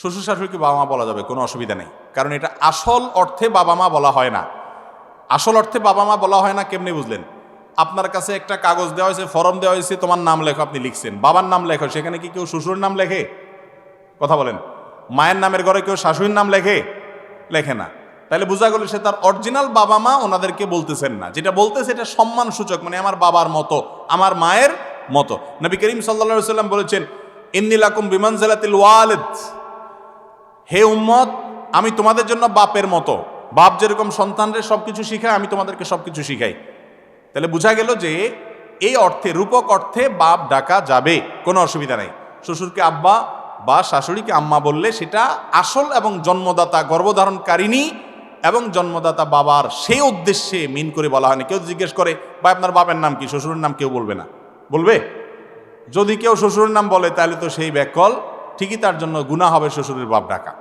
শ্বশুর শাশুড়িকে বাবা মা বলা যাবে, কোনো অসুবিধা নেই, কারণ এটা আসল অর্থে বাবা মা বলা হয় না। আসল অর্থে বাবা মা বলা হয় না কেমনি বুঝলেন? আপনার কাছে একটা কাগজ দেওয়া হয়েছে, ফর্ম দেওয়া হয়েছে, তোমার নাম লেখো, আপনি লিখছেন, বাবার নাম লেখো, সেখানে কি কেউ শ্বশুরের নাম লেখে? কথা বলেন। মায়ের নামের ঘরে কেউ শাশুড়ির নাম লেখে? লেখে না। তাহলে বোঝা গেল সে তার অরিজিনাল বাবা মা ওনাদেরকে বলতেছেন না, যেটা বলতেছে এটা সম্মান সূচক, মানে আমার বাবার মতো, আমার মায়ের মতো। নবী করিম সাল্লাল্লাহু আলাইহি ওয়াসাল্লাম বলেছেন, ইন্নী লাকুম বিমানজিলাতিল ওয়ালিদ, হে উম্মত, আমি তোমাদের জন্য বাপের মতো। বাপ যেরকম সন্তানদের সবকিছু শিখায়, আমি তোমাদেরকে সবকিছু শিখাই। তাহলে বোঝা গেল যে এই অর্থে, রূপক অর্থে বাপ ডাকা যাবে, কোনো অসুবিধা নাই। শ্বশুরকে আব্বা বা শাশুড়িকে আম্মা বললে সেটা আসল এবং জন্মদাতা গর্ভধারণকারিণী এবং জন্মদাতা বাবার সেই উদ্দেশ্যে মিন করে বলা হয়নি। কেউ জিজ্ঞেস করে, ভাই আপনার বাপের নাম কি? শ্বশুরের নাম কেউ বলবে না। বলবে? যদি কেউ শ্বশুরের নাম বলে তাহলে তো সেই ব্যাকল, ঠিকই তার জন্য গুনাহ হবে শ্বশুরের বাপ ডাকা।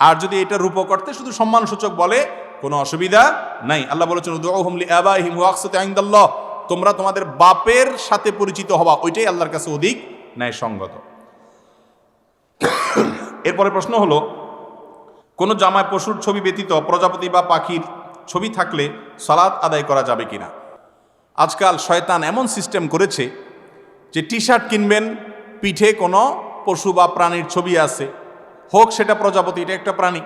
আর যদি এটা রূপক অর্থে শুধু সম্মানসূচক বলে, কোনো অসুবিধা নাই। আল্লাহ বলেছেন, উদউহুম লিআবাইহিম ওয়া আকসাতু ইনদাল্লাহ, তোমরা তোমাদের বাপের সাথে পরিচিত হবা, ওইটাই আল্লাহর কাছে অধিক ন্যায়সঙ্গত। এরপরে প্রশ্ন হলো, কোনো জামায় পশুর ছবি ব্যতীত প্রজাপতি বা পাখির ছবি থাকলে সালাত আদায় করা যাবে কিনা? আজকাল শয়তান এমন সিস্টেম করেছে যে টি শার্ট কিনবেন, পিঠে কোনো পশু বা প্রাণীর ছবি আছে, হোক সেটা প্রজাপতি, এটা একটা প্রাণী,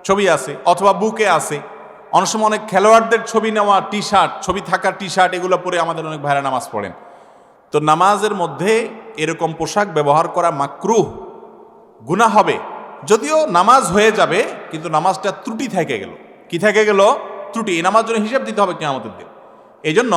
ছবি আছে, অথবা বুকে আছে। অনেক সময় অনেক খেলোয়াড়দের ছবি নেওয়া টি শার্ট, ছবি থাকা টি শার্ট, এগুলো পরে আমাদের অনেক ভাইরা নামাজ পড়েন। তো নামাজের মধ্যে এরকম পোশাক ব্যবহার করা মাকরুহ, গুনাহ হবে। যদিও নামাজ হয়ে যাবে, কিন্তু নামাজটা ত্রুটি থেকে গেল। কি থেকে গেল? ত্রুটি। এই নামাজ জন্য হিসাব দিতে হবে কিয়ামতের দিন। এই জন্য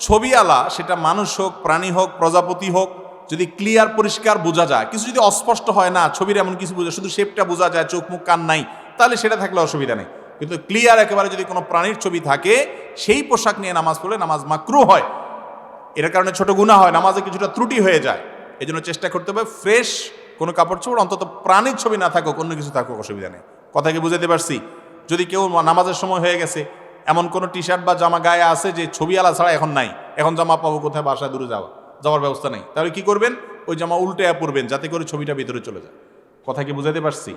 ছবি আলা, সেটা মানুষ হোক, প্রাণী হোক, প্রজাপতি হোক, যদি ক্লিয়ার পরিষ্কার বোঝা যায়, কিছু যদি অস্পষ্ট হয় না, ছবির এমন কিছু বোঝা, শুধু শেপটা বোঝা যায়, চোখ মুখ কান নাই, তাহলে সেটা থাকলে অসুবিধা নেই। কিন্তু ক্লিয়ার একেবারে যদি কোনো প্রাণীর ছবি থাকে, সেই পোশাক নিয়ে নামাজ পড়লে নামাজ মাকরুহ হয়। এর কারণে ছোট গুনাহ হয়, নামাজে কিছুটা ত্রুটি হয়ে যায়। এই জন্য চেষ্টা করতে হবে ফ্রেশ কোনো কাপড় চোপড়, অন্তত প্রাণীর ছবি না থাকুক, অন্য কিছু থাকুক, অসুবিধা নেই। কথা কি বুঝাতে পারছি? যদি কেউ নামাজের সময় হয়ে গেছে, এমন কোনো টি শার্ট বা জামা গায়ে আছে যে ছবি আলা ছাড়া এখন নাই, এখন জামা পাবো কোথায়? বাসায় দূরে যাওয়ার ব্যবস্থা নেই, তাহলে কি করবেন? ওই জামা উল্টে পরবেন, যাতে করে ছবিটা ভিতরে চলে যায়। কথা কি বুঝাতে পারছি?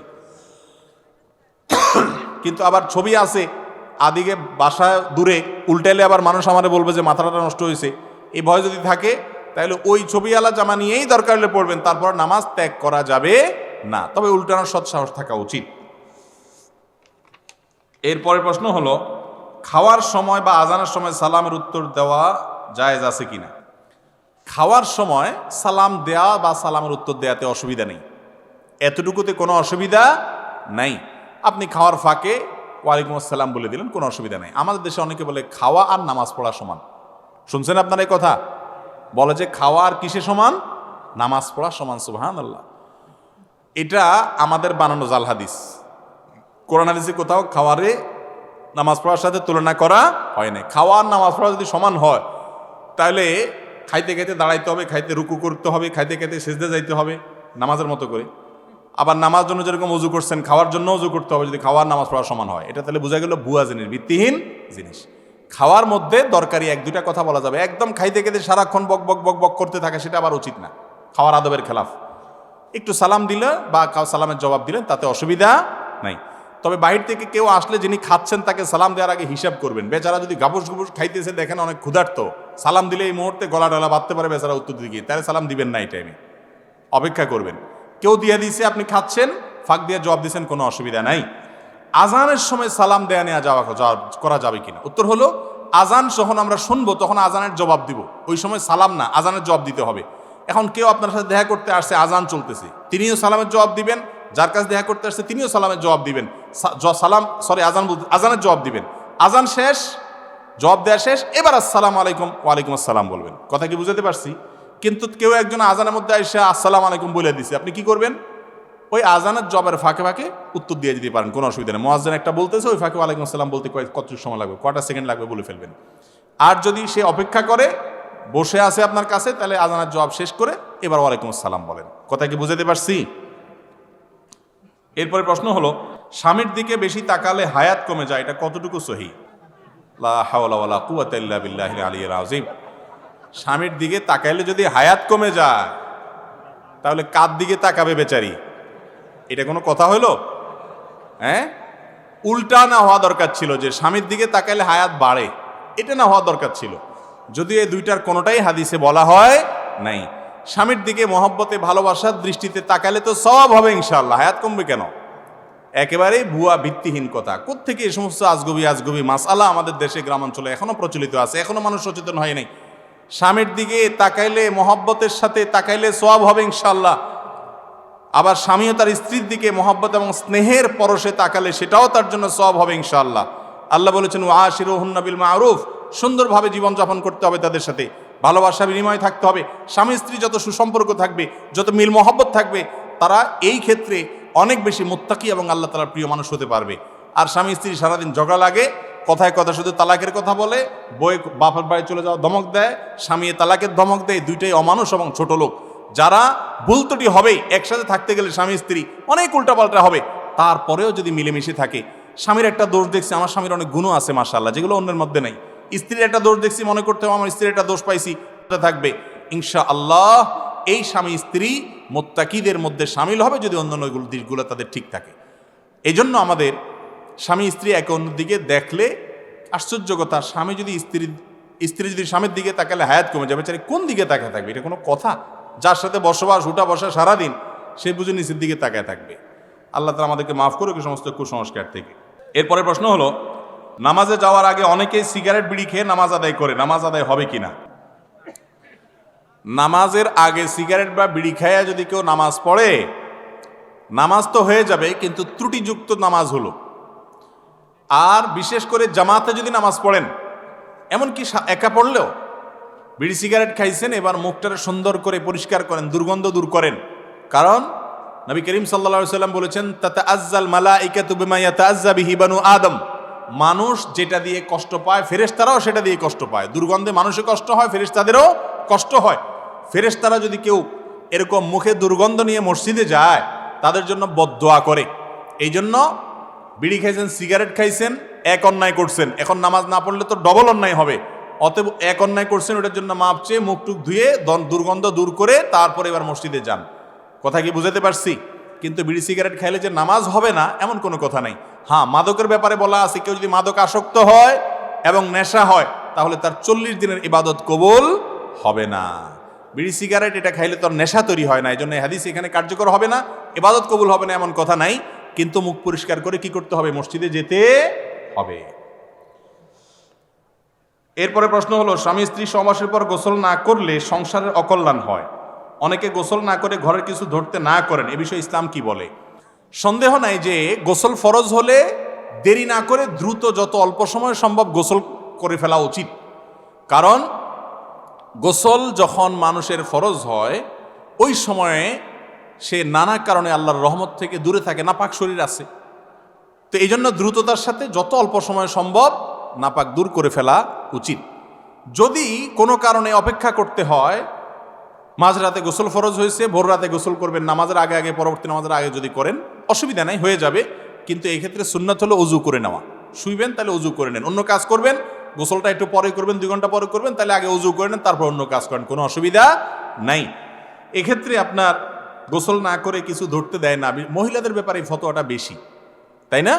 কিন্তু আবার ছবি আছে আদিকে বাসায় দূরে, উল্টাইলে আবার মানুষ আমাদের বলবে যে মাথাটা নষ্ট হয়েছে, এই ভয় যদি থাকে, তাহলে ওই ছবিওয়ালা জামা নিয়েই দরকার হলে পড়বেন, তারপর নামাজ ত্যাগ করা যাবে না। তবে উল্টানোর সৎসাহস থাকা উচিত। এরপরের প্রশ্ন হলো, খাওয়ার সময় বা আজানের সময় সালামের উত্তর দেওয়া জায়েজ আছে কিনা? খাওয়ার সময় সালাম দেওয়া বা সালামের উত্তর দেওয়াতে অসুবিধা নেই, এতটুকুতে কোনো অসুবিধা নাই। আপনি খাওয়ার ফাঁকে ওয়ালাইকুম আসসালাম বলে দিলেন, কোনো অসুবিধা নেই। আমাদের দেশে অনেকে বলে খাওয়া আর নামাজ পড়া সমান। শুনছেন আপনারা এই কথা? বলে যে খাওয়া আর কিসে সমান? নামাজ পড়া সমান। সুবহানাল্লাহ। এটা আমাদের বানানো জাল হাদিস। কোরআন হাদিসে কোথাও খাওয়ারে নামাজ পড়ার সাথে তুলনা করা হয় না। খাওয়া আর নামাজ পড়া যদি সমান হয়, তাহলে খাইতে খাইতে দাঁড়াইতে হবে, খাইতে রুকু করতে হবে, খাইতে খাইতে সেজদে যাইতে হবে নামাজের মতো করে। আবার নামাজ জন্য যেরকম উজু করছেন, খাওয়ার জন্য উজু করতে হবে, যদি খাওয়ার নামাজ পড়া সমান হয়। এটা তাহলে বোঝা গেল ভুয়া জিনিস, ভিত্তিহীন জিনিস। খাওয়ার মধ্যে দরকারি এক দুইটা কথা বলা যাবে, একদম খাইতে খাইতে সারাক্ষণ বক বক বক বক করতে থাকে, সেটা আবার উচিত না, খাওয়ার আদবের খেলাফ। একটু সালাম দিলে বা সালামের জবাব দিলেন, তাতে অসুবিধা নাই। তবে বাহির থেকে কেউ আসলে যিনি খাচ্ছেন তাকে সালাম দেওয়ার আগে হিসাব করবেন। বেচারা যদি গাবুস গুবুস খাইতেছে, দেখেন অনেক ক্ষুধার্ত, সালাম দিলে এই মুহূর্তে গলা ডলা বাঁধতে পারে বেচারা উত্তর দিতে গিয়ে, তাহলে সালাম দিবেন না, এই টাইমে অপেক্ষা করবেন। কেউ দিয়ে দিয়েছে, আপনি খাচ্ছেন, ফাঁক দিয়ে জবাব দিচ্ছেন, কোনো অসুবিধা নাই। আজানের সময় সালাম দেয়া নেওয়া করা যাবে কিনা? উত্তর হলো, আজান যখন আমরা শুনবো তখন আজানের জবাব দিব, ওই সময় সালাম না, আজানের জবাব দিতে হবে। এখন কেউ আপনার সাথে দেখা করতে আসছে, আজান চলতেছে, তিনিও সালামের জবাব দিবেন, যার কাছে দেখা করতে আসছে তিনিও সালামের জবাব দিবেন, আজানের জবাব দিবেন। আজান শেষ, জবাব দেওয়া শেষ, এবার আসসালামু আলাইকুম, ওয়ালাইকুম আসসালাম বলবেন। কথা কি বুঝাতে পারছি? কিন্তু কেউ একজন আজানের মধ্যে এসে আসসালামু আলাইকুম বলে দিছে, আপনি কি করবেন? ওই আজানের জবের ফাঁকে ফাঁকে উত্তর দিয়ে দিতে পারেন, কোনো অসুবিধা নেই। মুয়াজ্জিন একটা বলতেছে, ওই ফাঁকে ওয়ালাইকুম আসসালাম বলতে কত সময় লাগবে, কটা সেকেন্ড লাগবে বলে ফেলবেন। আর যদি সে অপেক্ষা করে বসে আছে আপনার কাছে, তাহলে আজানের জবাব শেষ করে এবার ওয়ালাইকুম আসসালাম বলেন। কথা কি বুঝাতে পারছি? এরপরে প্রশ্ন হলো, স্বামীর দিকে বেশি তাকালে হায়াত কমে যায়, এটা কতটুকু সহি? লা হাওলা ওয়ালা কুওয়াতা ইল্লা বিল্লাহিল আলিয়্যিল আযীম। স্বামীর দিকে তাকাইলে যদি হায়াত কমে যায়, তাহলে কার দিকে তাকাবে বেচারি? এটা কোনো কথা হলো? হ্যাঁ, উল্টা না হওয়া দরকার ছিল, যে স্বামীর দিকে তাকাইলে হায়াত বাড়ে, এটা না হওয়া দরকার ছিল। যদিও এই দুইটার কোনোটাই হাদিসে বলা হয় নাই। স্বামীর দিকে মহব্বতে ভালোবাসার দৃষ্টিতে তাকালে তো সওয়াব হবে ইনশাআল্লাহ, হায়াত কমবে কেন? একেবারেই ভুয়া ভিত্তিহীন কথা। কোত্থেকে এই সমস্ত আজগবি মাসআলা আমাদের দেশে গ্রামাঞ্চলে এখনো প্রচলিত আছে, এখনো মানুষ সচেতন হয় নাই। স্বামীর দিকে তাকাইলে, মহব্বতের সাথে তাকাইলে সওয়াব হবে ইনশাআল্লাহ। আবার স্বামীও তার স্ত্রীর দিকে মহব্বত এবং স্নেহের পরশে তাকালে সেটাও তার জন্য সওয়াব হবে ইনশাআল্লাহ। আল্লাহ বলেছেন ওয়াশিরুহুন্না বিল মা'রুফ, সুন্দরভাবে জীবনযাপন করতে হবে, তাদের সাথে ভালোবাসা বিনিময় থাকতে হবে। স্বামী স্ত্রী যত সুসম্পর্ক থাকবে, যত মিল মহব্বত থাকবে, তারা এই ক্ষেত্রে অনেক বেশি মুত্তাকি এবং আল্লাহ তাআলার প্রিয় মানুষ হতে পারবে। আর স্বামী স্ত্রী সারাদিন ঝগড়া লাগে, কথায় কথা শুধু তালাকের কথা বলে, বই বাপের বাড়ি চলে যাওয়া ধমক দেয়, স্বামী তালাকের ধমক দেয়, দুইটাই অমানুষ এবং ছোট লোক। যারা ভুল ত্রুটি হবেই, একসাথে থাকতে গেলে স্বামী স্ত্রী অনেক উল্টাপাল্টা হবে, তারপরেও যদি মিলেমিশে থাকে। স্বামীর একটা দোষ দেখছি, আমার স্বামীর অনেক গুণ আছে মাশাআল্লাহ, যেগুলো অন্যের মধ্যে নাই। স্ত্রীর একটা দোষ দেখছি, মনে করতে হবে আমার স্ত্রীর একটা দোষ পাইছি, থাকবে ইনশাআল্লাহ। এই স্বামী স্ত্রী মুত্তাকিদের মধ্যে শামিল হবে যদি অন্যান্য দিকগুলো তাদের ঠিক থাকে। এই জন্য আমাদের স্বামী স্ত্রী একে অন্যের দিকে দেখলে, আশ্চর্য কথা, স্বামী যদি স্ত্রী যদি স্বামীর দিকে তাকালে হায়াত কমে যাবে, চাই কোন দিকে তাকায় থাকবে? এটা কোনো কথা? যার সাথে বসবাস, উঠা বসা সারাদিন, সে বুঝে নিচের দিকে তাকায় থাকবে। আল্লাহ তাআলা আমাদেরকে মাফ করুক এই সমস্ত কুসংস্কার থেকে। এরপরে প্রশ্ন হলো, নামাজে যাওয়ার আগে অনেকেই সিগারেট বিড়ি খেয়ে নামাজ আদায় করে, নামাজ আদায় হবে কিনা? নামাজের আগে সিগারেট বা বিড়ি খাইয়া যদি কেউ নামাজ পড়ে, নামাজ তো হয়ে যাবে, কিন্তু ত্রুটিযুক্ত নামাজ হলো। আর বিশেষ করে জামাতে যদি নামাজ পড়েন, এমনকি একা পড়লেও বিড়ি সিগারেট খাইছেন, এবার মুখটারে সুন্দর করে পরিষ্কার করেন, দুর্গন্ধ দূর করেন। কারণ নবী করিম সাল্লাল্লাহু আলাইহি ওয়াসাল্লাম বলেছেন, তাতাআজ্জাল মালাইকাতু বিমা ইয়াতাআজ্জা বিহি বানু আদম। মানুষ যেটা দিয়ে কষ্ট পায়, ফেরেশতারাও সেটা দিয়ে কষ্ট পায়। দুর্গন্ধে মানুষের কষ্ট হয়, ফেরেশতাদেরও কষ্ট হয়। ফেরেশতারা যদি কেউ এরকম মুখে দুর্গন্ধ নিয়ে মসজিদে যায়, তাদের জন্য বদদোয়া করে। এই জন্য বিড়ি খাইছেন, সিগারেট খাইছেন, এক অন্যায় করছেন, এখন নামাজ না পড়লে তো ডবল অন্যায় হবে। অতএব এক অন্যায় করছেন, ওটার জন্য মাপ চেয়ে মুখটুক ধুয়ে দুর্গন্ধ দূর করে তারপরে এবার মসজিদে যান। কথা কি বুঝাতে পারছি? কিন্তু বিড়ি সিগারেট খাইলে যে নামাজ হবে না, এমন কোনো কথা নাই। হ্যাঁ, মাদকের ব্যাপারে বলা আছে, কেউ যদি মাদক আসক্ত হয় এবং নেশা হয়, তাহলে তার 40 দিনের ইবাদত কবুল হবে না। বিড়ি সিগারেট এটা খাইলে তো নেশা তৈরি হয় না, এই জন্য হাদিস এখানে কার্যকর হবে না, ইবাদত কবুল হবে না এমন কথা নাই। কিন্তু মুখ পরিষ্কার করে কি করতে হবে? মসজিদে যেতে হবে। এরপরে প্রশ্ন হলো, স্বামী স্ত্রী সহবাসের পর গোসল না করলে সংসারের অকল্যাণ হয়। অনেকে গোসল না করে ঘরের কিছু ধরতে না করেন, এ বিষয়ে ইসলাম কি বলে? সন্দেহ নাই যে গোসল ফরজ হলে দেরি না করে দ্রুত, যত অল্প সময় সম্ভব গোসল করে ফেলা উচিত। কারণ গোসল যখন মানুষের ফরজ হয়, ওই সময়ে সে নানা কারণে আল্লাহর রহমত থেকে দূরে থাকে, নাপাক শরীর আছে। তো এই জন্য দ্রুততার সাথে যত অল্প সময় সম্ভব নাপাক দূর করে ফেলা উচিত। যদি কোনো কারণে অপেক্ষা করতে হয়, মাঝরাতে গোসল ফরজ হয়েছে, ভোর রাতে গোসল করবেন, নামাজের আগে আগে, পরবর্তী নামাজের আগে যদি করেন অসুবিধা নাই, হয়ে যাবে। কিন্তু এই ক্ষেত্রে সুন্নাত হলো অজু করে নেওয়া। শুইবেন তাহলে অজু করে নেন, অন্য কাজ করবেন, গোসলটা একটু পরে করবেন, 2 ঘন্টা পরে করবেন, তাহলে আগে অজু করে নেন, তারপর অন্য কাজ করেন, কোনো অসুবিধা নাই। এক্ষেত্রে আপনার গোসল না করে কিছু ধরতে দেয় না। মহিলাদের ব্যাপারে এই ফতোয়াটা বেশি, তাই না?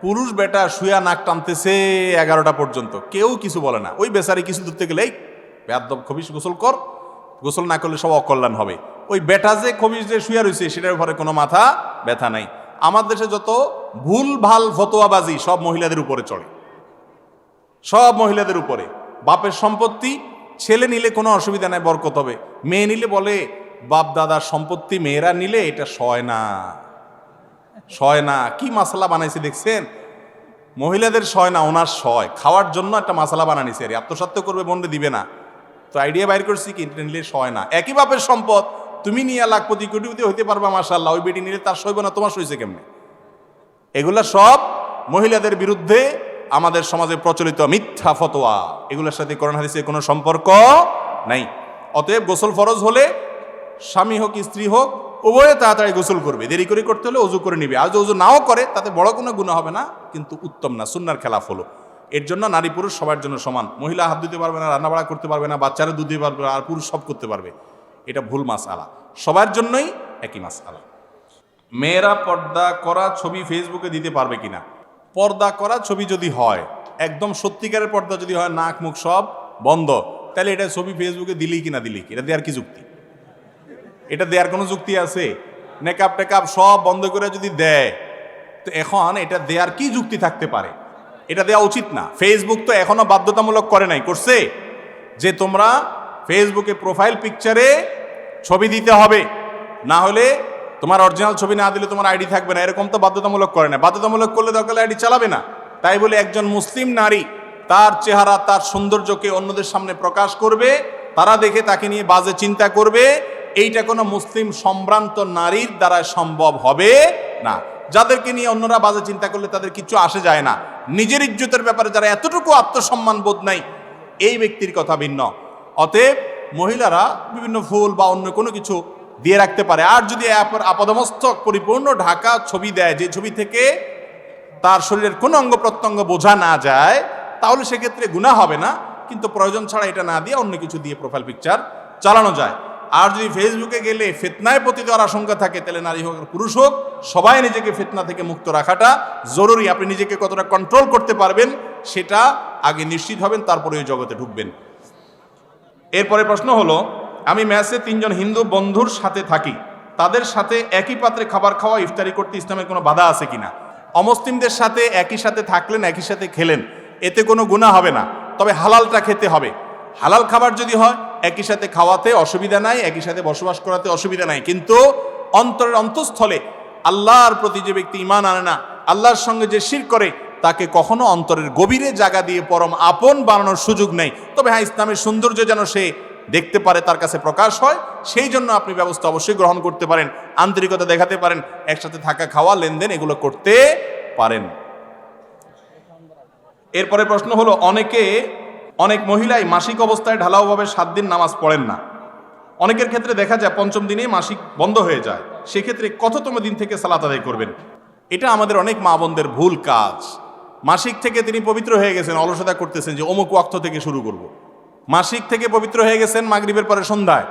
পুরুষ বেটা শুয়া নাক টানতেছে 11টা পর্যন্ত, কেউ কিছু বলে না। ওই বেচারি কিছু ধরতে গেলে এই বেয়াদব খবিস গোসল কর, গোসল না করলে সব অকল্যাণ হবে। ওই বেটা যে খবিস যে শুয়া রয়েছে, সেটার উপরে কোনো মাথা ব্যথা নাই। আমার দেশে যত ভুল ভাল ফতোয়াবাজি সব মহিলাদের উপরে চড়ে, সব মহিলাদের উপরে। বাপের সম্পত্তি ছেলে নিলে কোনো অসুবিধা নাই, বরকত হবে। মেয়ে নিলে বলে বাপ দাদার সম্পত্তি মেয়েরা নিলে এটা সয় না, সয় না। কি মশলা বানাইছে দেখছেন? মহিলাদের সয় না, ওনার সয়। খাওয়ার জন্য একটা মশলা বানানিছে, আর আত্মসাত্য করবে, বন্ধে দিবে না। তো আইডিয়া বাইর করছি কি, নিলে সয় না। একই বাপের সম্পদ তুমি নিয়ে লাখপতি কোটিপতি হইতে পারবা মাশাআল্লাহ, ওই বেটি নিলে তার সইব না, তোমার সইছে কেমনে? এগুলা সব মহিলাদের বিরুদ্ধে আমাদের সমাজে প্রচলিত মিথ্যা ফতোয়া। এগুলোর সাথে কোরআন হাদিসের কোনো সম্পর্ক নাই। অতএব গোসল ফরজ হলে স্বামী হোক স্ত্রী হোক উভয়ে তাড়াতাড়ি গোসল করবে, দেরি করে করতে হলে অজু করে নিবে। আর যদি অজু নাও করে তাতে বড় কোনো গুনাহ হবে না, কিন্তু উত্তম না, সুন্নার খেলাফ হলো। এর জন্য নারী পুরুষ সবার জন্য সমান। মহিলা হাত ধুতে পারবে না, রান্নাবাড়া করতে পারবে না, বাচ্চারা দুধ দিতে পারবে না, আর পুরুষ সব করতে পারবে। এটা ভুল মাসআলা, সবার জন্যই একই মাসআলা। মেয়েরা পর্দা করা ছবি ফেসবুকে দিতে পারবে কিনা? পর্দা করা ছবি যদি হয়, একদম সত্যিকারের পর্দা যদি হয়, নাক মুখ সব বন্ধ, তাহলে এটা ছবি ফেসবুকে দিলেই কিনা দিলেই কি, এটা দেওয়ার কি যুক্তি? এটা দেওয়ার কোনো যুক্তি আছে? মেকআপ টেকআপ সব বন্ধ করে যদি দেয়, তো এখন এটা দেওয়ার কি যুক্তি থাকতে পারে? এটা দেওয়া উচিত না। ফেসবুক তো এখনো বাধ্যতামূলক করে নাই, করছে যে তোমরা ফেসবুকে প্রোফাইল পিকচারে ছবি দিতে হবে, না হলে তোমার অরিজিনাল ছবি না দিলে তোমার আইডি থাকবে না, এরকম তো বাধ্যতামূলক করে না। বাধ্যতামূলক করলে দরকার আইডি চালাবে না। তাই বলে একজন মুসলিম নারী তার চেহারা, তার সৌন্দর্যকে অন্যদের সামনে প্রকাশ করবে, তারা দেখে তাকে নিয়ে বাজে চিন্তা করবে, এইটা কোনো মুসলিম সম্ভ্রান্ত নারীর দ্বারা সম্ভব হবে না। যাদেরকে নিয়ে অন্যরা বাজে চিন্তা করলে তাদের কিছু আসে যায় না। নিজের ইজ্জতের ব্যাপারে যারা এতটুকু আত্মসম্মান বোধ নাই, এই ব্যক্তির কথা ভিন্ন। অতএব মহিলারা বিভিন্ন ফুল বা অন্য কোনো কিছু দিয়ে রাখতে পারে। আর যদি আপাদমস্তক পরিপূর্ণ ঢাকা ছবি দেয়, যে ছবি থেকে তার শরীরের কোনো অঙ্গ প্রত্যঙ্গ বোঝা না যায়, তাহলে সেক্ষেত্রে গুনাহ হবে না। কিন্তু প্রয়োজন ছাড়া এটা না দিয়ে অন্য কিছু দিয়ে প্রোফাইল পিকচার চালানো যায়। আর যদি ফেসবুকে গেলে ফিতনায় পতিত হওয়ার আশঙ্কা থাকে, তাহলে নারী হোক পুরুষ হোক, সবাই নিজেকে ফিতনা থেকে মুক্ত রাখাটা জরুরি। আপনি নিজেকে কতটা কন্ট্রোল করতে পারবেন সেটা আগে নিশ্চিত হবেন, তারপরে ওই জগতে ঢুকবেন। এরপরে প্রশ্ন হলো, আমি মেসে 3 জন হিন্দু বন্ধুর সাথে থাকি, তাদের সাথে একই পাত্রে খাবার খাওয়া, ইফতারি করতে ইসলামের কোনো বাধা আছে কিনা? অমুসলিমদের সাথে একই সাথে থাকলেন, একই সাথে খেলেন, এতে কোনো গুনাহ হবে না, তবে হালালটা খেতে হবে। হালাল খাবার যদি হয়, একই সাথে খাওয়াতে অসুবিধা নাই, একই সাথে বসবাস করাতে অসুবিধা নাই। কিন্তু অন্তরের অন্তঃস্থলে আল্লাহর প্রতি যে ব্যক্তি ঈমান আনে না, আল্লাহর সঙ্গে যে শিরক করে, তাকে কখনো অন্তরের গভীরে জায়গা দিয়ে পরম আপন বানানোর সুযোগ নেই। তবে হ্যাঁ, ইসলামের সৌন্দর্য যেন সে দেখতে পারে, তার কাছে প্রকাশ হয়, সেই জন্য আপনি ব্যবস্থা অবশ্যই গ্রহণ করতে পারেন, আন্তরিকতা দেখাতে পারেন, একসাথে থাকা, খাওয়া, লেনদেন এগুলো করতে পারেন। এরপরে প্রশ্ন হলো, অনেক মহিলাই মাসিক অবস্থায় ঢালাওভাবে 7 দিন নামাজ পড়েন না। অনেকের ক্ষেত্রে দেখা যায় 5ম দিনে মাসিক বন্ধ হয়ে যায়, সেক্ষেত্রে কততম দিন থেকে সালাত আদায় করবেন? এটা আমাদের অনেক মা বোনদের ভুল কাজ। মাসিক থেকে তিনি পবিত্র হয়ে গেছেন, অলসতা করতেছেন যে অমুক ওয়াক্ত থেকে শুরু করব। মাসিক থেকে পবিত্র হয়ে গেছেন মাগরিবের পরে সন্ধ্যায়,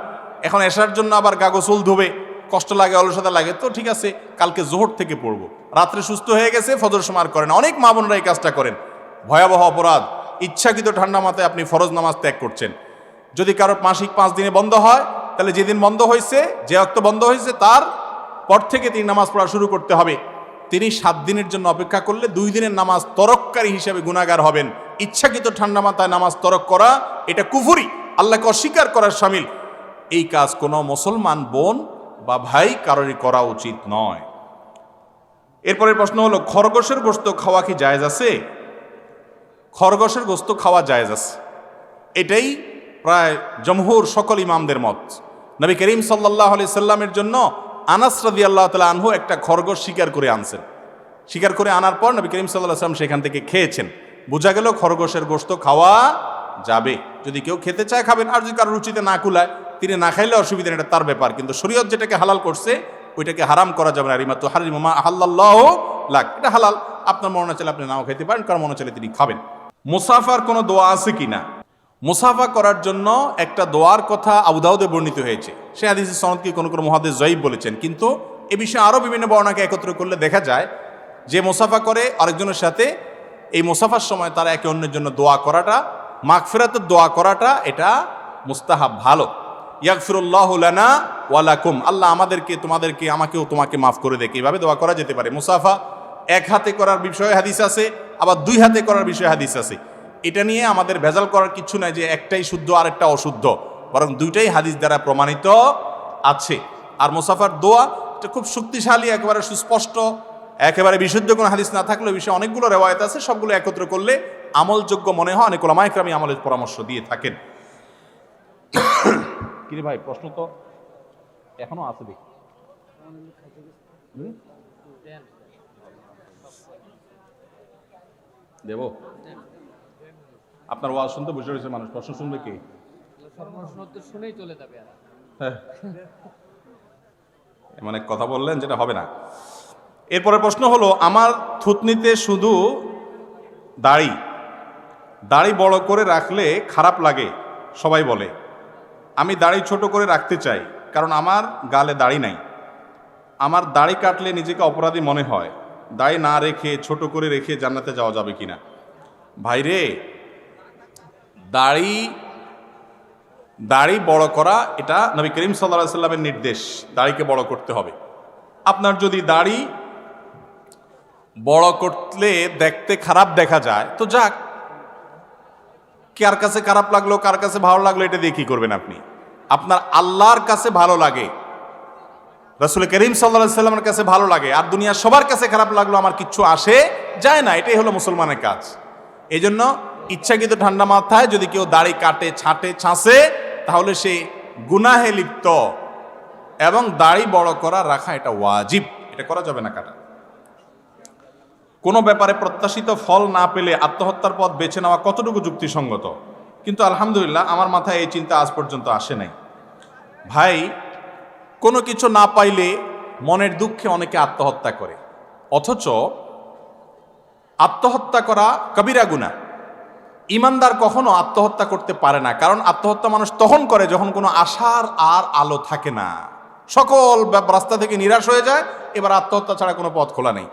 এখন এশার জন্য আবার গা গোসল ধোবে, কষ্ট লাগে, অলসতা লাগে, তো ঠিক আছে কালকে জোহর থেকে পড়বো। রাত্রে সুস্থ হয়ে গেছে, ফজর সময় আর করেন। অনেক মা বোনরা এই কাজটা করেন, ভয়াবহ অপরাধ। ইচ্ছাকৃত ঠান্ডা মাথায় আপনি ফরজ নামাজ ত্যাগ করছেন। যদি কারো মাসিক 5 দিনে বন্ধ হয়, তাহলে যেদিন বন্ধ হয়েছে, যে অক্ত বন্ধ হয়েছে, তার পর থেকে তিনি নামাজ পড়া শুরু করতে হবে। তিনি 7 দিনের জন্য অপেক্ষা করলে 2 দিনের নামাজ তরককারী হিসেবে গুনাহগার হবেন। ইচ্ছাকৃত ঠান্ডা মাথায় নামাজ তরক করা, এটা কুফরি, আল্লাহকে অস্বীকার করার শামিল। এই কাজ কোনো মুসলমান বোন বা ভাই কারোরই করা উচিত নয়। এরপরের প্রশ্ন হলো, খরগোশের গোশত খাওয়া কি জায়েজ আছে? খরগোশের গোশত খাওয়া জায়েজ আছে, এটাই প্রায় জমহুর সকল ইমামদের মত। নবী করিম সাল্লাল্লাহু আলাইহি সাল্লামের জন্য আনাস রাদিয়াল্লাহু তাআলা আনহু একটা খরগোশ শিকার করে আনছেন। শিকার করে আনার পর নবী করিম সাল্লাল্লাহু আলাইহি সাল্লাম সেখান থেকে খেয়েছেন। বোঝা গেল খরগোশের গোশত খাওয়া যাবে, যদি কেউ খেতে চায় খাবেন, আর যদি কারোর রুচিতে না কুলায় তিনি না খাইলে অসুবিধা নেই, এটা তার ব্যাপার। কিন্তু শরীয়ত যেটাকে হালাল করছে ওইটাকে হারাম করা যাবে না। রিমাতু হারিমু মা আহাল্লাল্লাহু লাক, এটা হালাল, আপনার মনে চাইলে আপনি নাও খেতে পারেন, কারণ মনে চাইলে তিনি খাবেন। মুসাফার কোনো দোয়া আছে কিনা? মুসাফা করার জন্য একটা দোয়ার কথা আবু দাউদে বর্ণিত হয়েছে, সে হাদিসের সনদকে কোনো কোনো মুহাদ্দিস যায়িফ বলেছেন, কিন্তু এ বিষয়ে আরও বিভিন্ন বর্ণনাকে একত্র করলে দেখা যায় যে মুসাফা করে আরেকজনের সাথে, এই মুসাফার সময় তারা একে অন্যের জন্য দোয়া করাটা, মাগফিরাতের দোয়া করাটা, এটা মুস্তাহাব, ভালো। ইয়াগফিরুল্লাহু লানা ওয়া লাকুম, আল্লাহ আমাদেরকে, তোমাদেরকে, আমাকেও তোমাকে মাফ করে দেখ, এইভাবে দোয়া করা যেতে পারে। মুসাফা 1 হাতে করার বিষয়ে হাদিস আছে, আবার 2 হাতে করার বিষয়ে হাদিস আছে। এটা নিয়ে আমাদের ভেজাল করার কিছু নাই যে একটাই শুদ্ধ আর একটা অশুদ্ধ, বরং দুইটাই হাদিস দ্বারা প্রমাণিত আছে। আর মুসাফার দোয়া এটা খুব শক্তিশালী, একেবারে সুস্পষ্ট, একেবারে বিশুদ্ধ কোনো হাদিস না থাকলেও বিষয়ে অনেকগুলো রেওয়ায়েত আছে, সবগুলো একত্র করলে আমলযোগ্য মনে হয়। অনেক উলামায়ে কেরাম আমলের পরামর্শ দিয়ে থাকেন। কিরে ভাই, প্রশ্ন তো এখনো আছে, দেখি দেব। আপনার ওয়াজ শুনতে বসে রয়েছে মানুষ, প্রশ্ন শুনবে কি? শুনেই চলে যাবে। এমন এক কথা বললেন যেটা হবে না। এরপরে প্রশ্ন হলো, আমার থুতনিতে শুধু দাড়ি বড় করে রাখলে খারাপ লাগে সবাই বলে, আমি দাড়ি ছোট করে রাখতে চাই, কারণ আমার গালে দাড়ি নাই। আমার দাড়ি কাটলে নিজেকে অপরাধী মনে হয়, দাড়ি না রেখে ছোট করে রেখে জান্নাতে যাওয়া যাবে কিনা? ভাইরে, দাড়ি দাড়ি বড় করা এটা নবী করিম সাল্লাল্লাহু আলাইহি সাল্লামের নির্দেশ, দাড়িকে বড় করতে হবে। আপনার যদি দাড়ি বড় করলে দেখতে খারাপ দেখা যায় তো যাক, কার কাছে খারাপ লাগলো কার কাছে ভালো লাগলো এটা দিয়ে কি করবেন আপনি? আপনার আল্লাহর কাছে ভালো লাগে, রাসূল করিম সাল্লাল্লাহু আলাইহি সাল্লামের কাছে ভালো লাগে, আর দুনিয়ার সবার কাছে খারাপ লাগলো আমার কিচ্ছু আসে যায় না। এটাই হলো মুসলমানের কাজ। এই জন্য ইচ্ছাকৃত ঠান্ডা মাথায় যদি কেউ দাড়ি কাটে, ছাঁটে, ছাঁচে, তাহলে সে গুনাহে লিপ্ত। এবং দাড়ি বড় করা রাখা এটা ওয়াজিব, এটা করা যাবে না কাটা। কোনো ব্যাপারে প্রত্যাশিত ফল না পেলে আত্মহত্যার পথ বেছে নেওয়া কতটুকু যুক্তিসঙ্গত? কিন্তু আলহামদুলিল্লাহ আমার মাথায় এই চিন্তা আজ পর্যন্ত আসে নাই। ভাই, কোনো কিছু না পাইলে মনের দুঃখে অনেকে আত্মহত্যা করে, অথচ আত্মহত্যা করা কবিরা গুনাহ। ইমানদার কখনো আত্মহত্যা করতে পারে না, কারণ আত্মহত্যা মানুষ তখন করে যখন কোনো আশার আর আলো থাকে না, সকল রাস্তা থেকে নিরাশ হয়ে যায়, এবার আত্মহত্যা ছাড়া কোনো পথ খোলা নেই।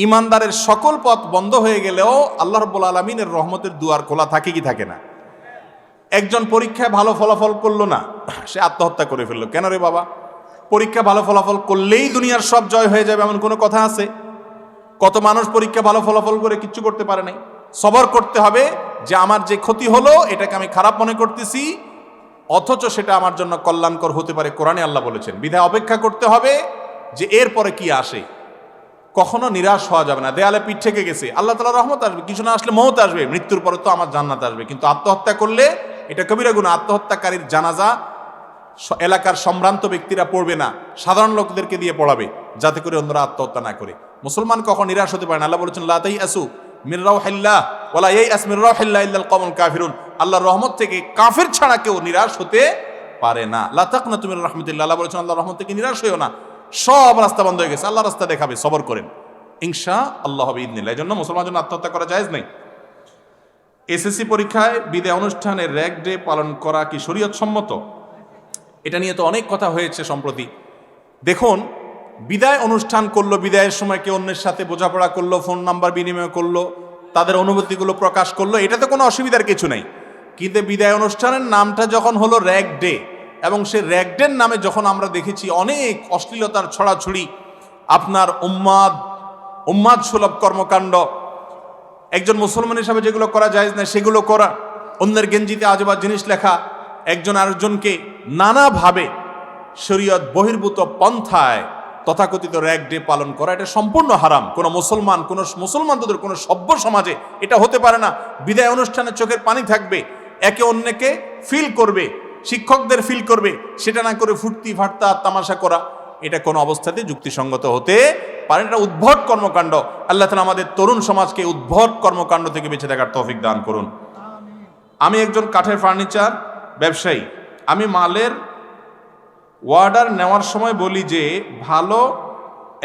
ইমানদারের সকল পথ বন্ধ হয়ে গেলেও আল্লাহ রাব্বুল আলামিনের রহমতের দুয়ার খোলা থাকে কি থাকে না? একজন পরীক্ষায় ভালো ফলাফল করলো না, সে আত্মহত্যা করে ফেললো। কেন রে বাবা? পরীক্ষা ভালো ফলাফল করলেই দুনিয়ার সব জয় হয়ে যাবে এমন কোনো কথা আছে? কত মানুষ পরীক্ষা ভালো ফলাফল করে কিচ্ছু করতে পারে নাই। সবর করতে হবে যে আমার যে ক্ষতি হলো এটাকে আমি খারাপ মনে করতেছি, অথচ সেটা আমার জন্য কল্যাণকর হতে পারে, কোরআনে আল্লাহ বলেছেন। বিধায় অপেক্ষা করতে হবে যে এরপরে কি আসে। কখনো নিরাশ হওয়া যাবে না। দেয়ালে পিঠ থেকে গেছে, আল্লাহ তাআলার রহমত আসবে, কিছু না আসলে মওত আসবে, মৃত্যুর পরে তো আমার জান্নাত আসবে। কিন্তু আত্মহত্যা করলে এটা কবিরা গুনাহ। আত্মহত্যাকারীর জানাজা এলাকার সম্ভ্রান্ত ব্যক্তিরা পড়বে না, সাধারণ লোকদেরকে দিয়ে পড়াবে, যাতে করে অন্যরা আত্মহত্যা না করে। মুসলমান কখন নিরাশ হতে পারে না। আল্লাহ বলেছেন লা তাইয়াসু মির রাউহিল্লাহ ওয়ালা ইয়াইআস মির রাউহিল্লাহ ইল্লাল কওমুল কাফিরুন। আল্লাহর রহমত থেকে কাফির ছাড়া কেউ নিরাশ হতে পারে না। লা তাকনাতু মির রাহমাতিল্লাহ, আল্লাহ বলেছেন আল্লাহর রহমত থেকে নিরাশ হইও না। সব রাস্তা বন্ধ হয়ে গেছে, আল্লাহ রাস্তা দেখাবে, সবর করেন, ইনশাআল্লাহ বিইذনিল্লাহ। এজন্য মুসলমানের জন্য আত্মহত্যা করা জায়েজ নেই। এসএসসি পরীক্ষায় বিদায় অনুষ্ঠানে র‍্যাগ ডে পালন করা কি শরীয়ত সম্মত? এটা নিয়ে তো অনেক কথা হয়েছে সম্প্রতি। দেখুন, বিদায় অনুষ্ঠান করলো, বিদায়ের সময় কেউ অন্যের সাথে বোঝাপড়া করলো, ফোন নাম্বার বিনিময় করলো, তাদের অনুভূতিগুলো প্রকাশ করলো, এটাতে কোনো অসুবিধার কিছু নেই। কিন্তু বিদায় অনুষ্ঠানের নামটা যখন হলো র‍্যাগ ডে, এবং সে র‍্যাগ ডের নামে যখন আমরা দেখেছি অনেক অশ্লীলতার ছড়াছড়ি, আপনার উম্মাদ সুলভ কর্মকাণ্ড, একজন মুসলমান হিসাবে যেগুলো করা জায়েজ না সেগুলো করা, অন্যের গেঞ্জিতে আজেবাজে জিনিস লেখা, একজন আরেকজনকে নানাভাবে শরীয়ত বহির্ভূত পন্থায় তথাকথিত র‍্যাগ ডে পালন করা, এটা সম্পূর্ণ হারাম। কোনো মুসলমানদের কোনো সভ্য সমাজে এটা হতে পারে না। বিদায় অনুষ্ঠানে চোখের পানি থাকবে, একে অন্যকে ফিল করবে, শিক্ষকদের ফিল করবে, সেটা না করে ফুর্তি ফাট্টা তামাশা করা, এটা কোনো অবস্থাতে যুক্তিসঙ্গত হতে পারে না। এটা উদ্ভট কর্মকাণ্ড। আল্লাহ তাআলা আমাদের তরুণ সমাজকে উদ্ভট কর্মকাণ্ড থেকে বেঁচে থাকার তৌফিক দান করুন। আমি একজন কাঠের ফার্নিচার ব্যবসায়ী। আমি মালের অর্ডার নেওয়ার সময় বলি যে ভালো